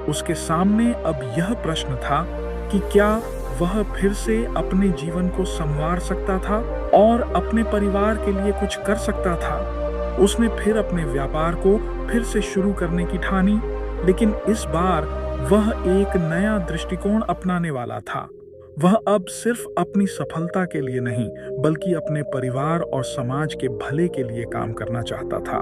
उसके सामने अब यह प्रश्न था कि क्या वह फिर से अपने जीवन को संवार सकता था और अपने परिवार के लिए कुछ कर सकता था। उसने फिर अपने व्यापार को फिर से शुरू करने की ठानी, लेकिन इस बार वह एक नया दृष्टिकोण अपनाने वाला था। वह अब सिर्फ अपनी सफलता के लिए नहीं, बल्कि अपने परिवार और समाज के भले के लिए काम करना चाहता था।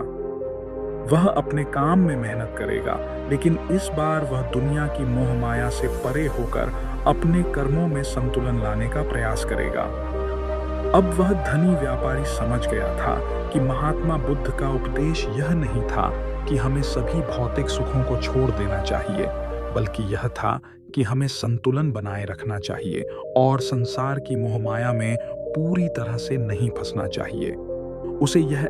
वह अपने काम में मेहनत करेगा, लेकिन इस बार वह दुनिया की मोह माया से परे होकर अपने कर्मों में संतुलन लाने का प्रयास करेगा। अब वह धनी व्यापारी समझ गया था कि महात्मा बुद्ध का उपदेश यह नहीं था कि हमें सभी भौतिक सुखों को छोड़ देना चाहिए, बल्कि यह था कि हमें संतुलन बनाए रखना चाहिए और संसार की मोहमाया में पूरी तरह से नहीं फंसना चाहिए। उसे यह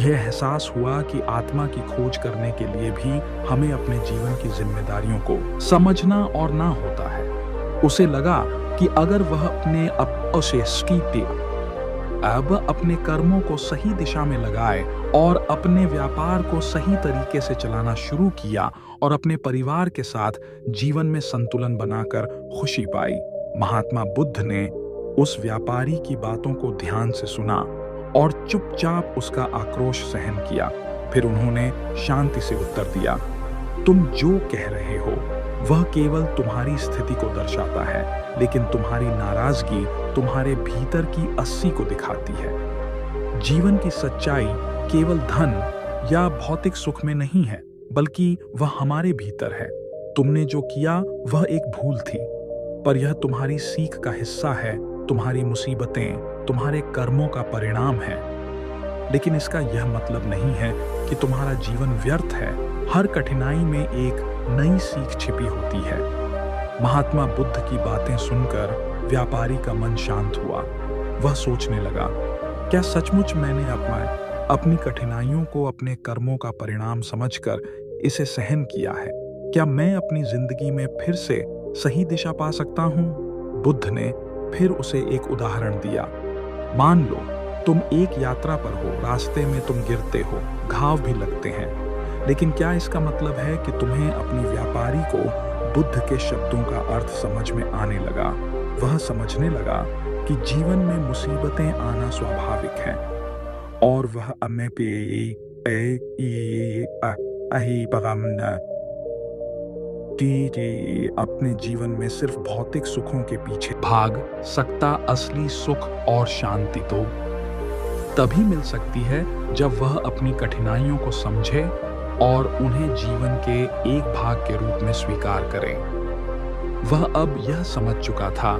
एहसास हुआ कि आत्मा की खोज करने के लिए भी हमें अपने जीवन की जिम्मेदारियों को समझना और ना होता है। उसे लगा कि अगर वह अब अपने कर्मों को सही दिशा में लगाए और अपने व्यापार को सही तरीके से चलाना शुरू किया और अपने परिवार के साथ जीवन में संतुलन बनाकर खुशी पाई। महात्मा बुद्ध ने उस व्यापारी की बातों को ध्यान से सुना और चुपचाप उसका आक्रोश सहन किया। फिर उन्होंने शांति से उत्तर दिया, तुम जो कह रहे हो वह केवल तुम्हारी स्थिति को दर्शाता है, लेकिन तुम्हारी नाराजगी तुम्हारे भीतर की अस्सी को दिखाती है। जीवन की सच्चाई केवल धन या भौतिक सुख में नहीं है, बल्कि वह हमारे भीतर है। तुमने जो किया वह एक भूल थी, पर यह तुम्हारी सीख का हिस्सा है। तुम्हारी मुसीबतें तुम्हारे कर्मों का परिणाम है, लेकिन इसका यह मतलब नहीं है कि तुम्हारा जीवन व्यर्थ है। हर कठिनाई में एक नई सीख छिपी होती है। महात्मा बुद्ध की बातें सुनकर व्यापारी का मन शांत हुआ। वह सोचने लगा, क्या सचमुच मैंने अपनी कठिनाइयों को अपने कर्मों का परिणाम समझकर इसे सहन किया है? क्या मैं अपनी जिंदगी में फिर से सही दिशा पा सकता हूँ? बुद्ध ने फिर उसे एक उदाहरण दिया। मान लो तुम एक यात्रा पर हो, रास्ते में तुम गिरते हो, घाव भी लगते हैं, लेकिन क्या इसका मतलब है कि तुम्हें अपनी व्यापारी को बुद्ध के शब्दों का अर्थ समझ में आने लगा? वह समझने लगा कि जीवन में मुसीबतें आना स्वाभाविक है और वह अपने जीवन में सिर्फ भौतिक सुखों के पीछे भाग सकता। असली सुख और शांति तो तभी मिल सकती है जब वह अपनी कठिनाइयों को समझे और उन्हें जीवन के एक भाग के रूप में स्वीकार करे। वह अब यह समझ चुका था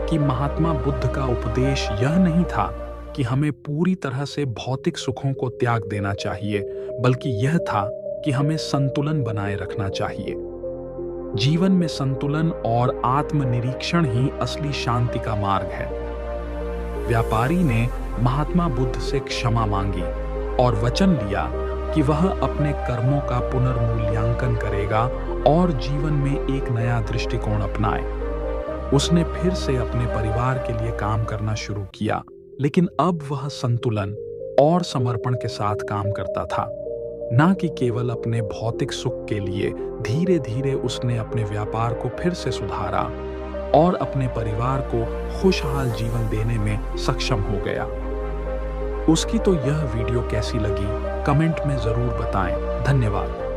कि महात्मा बुद्ध का उपदेश यह नहीं था कि हमें पूरी तरह से भौतिक सुखों को त्याग देना चाहिए, बल्कि यह था कि हमें संतुलन बनाए रखना चाहिए। जीवन में संतुलन और आत्मनिरीक्षण ही असली शांति का मार्ग है। व्यापारी ने महात्मा बुद्ध से क्षमा मांगी और वचन लिया कि वह अपने कर्मों का पुनर्मूल्यांकन करेगा और जीवन में एक नया दृष्टिकोण अपनाए। उसने फिर से अपने परिवार के लिए काम करना शुरू किया, लेकिन अब वह संतुलन और समर्पण के साथ काम करता था, ना कि केवल अपने भौतिक सुख के लिए। धीरे धीरे उसने अपने व्यापार को फिर से सुधारा और अपने परिवार को खुशहाल जीवन देने में सक्षम हो गया। उसकी तो यह वीडियो कैसी लगी, कमेंट में जरूर बताएं। धन्यवाद।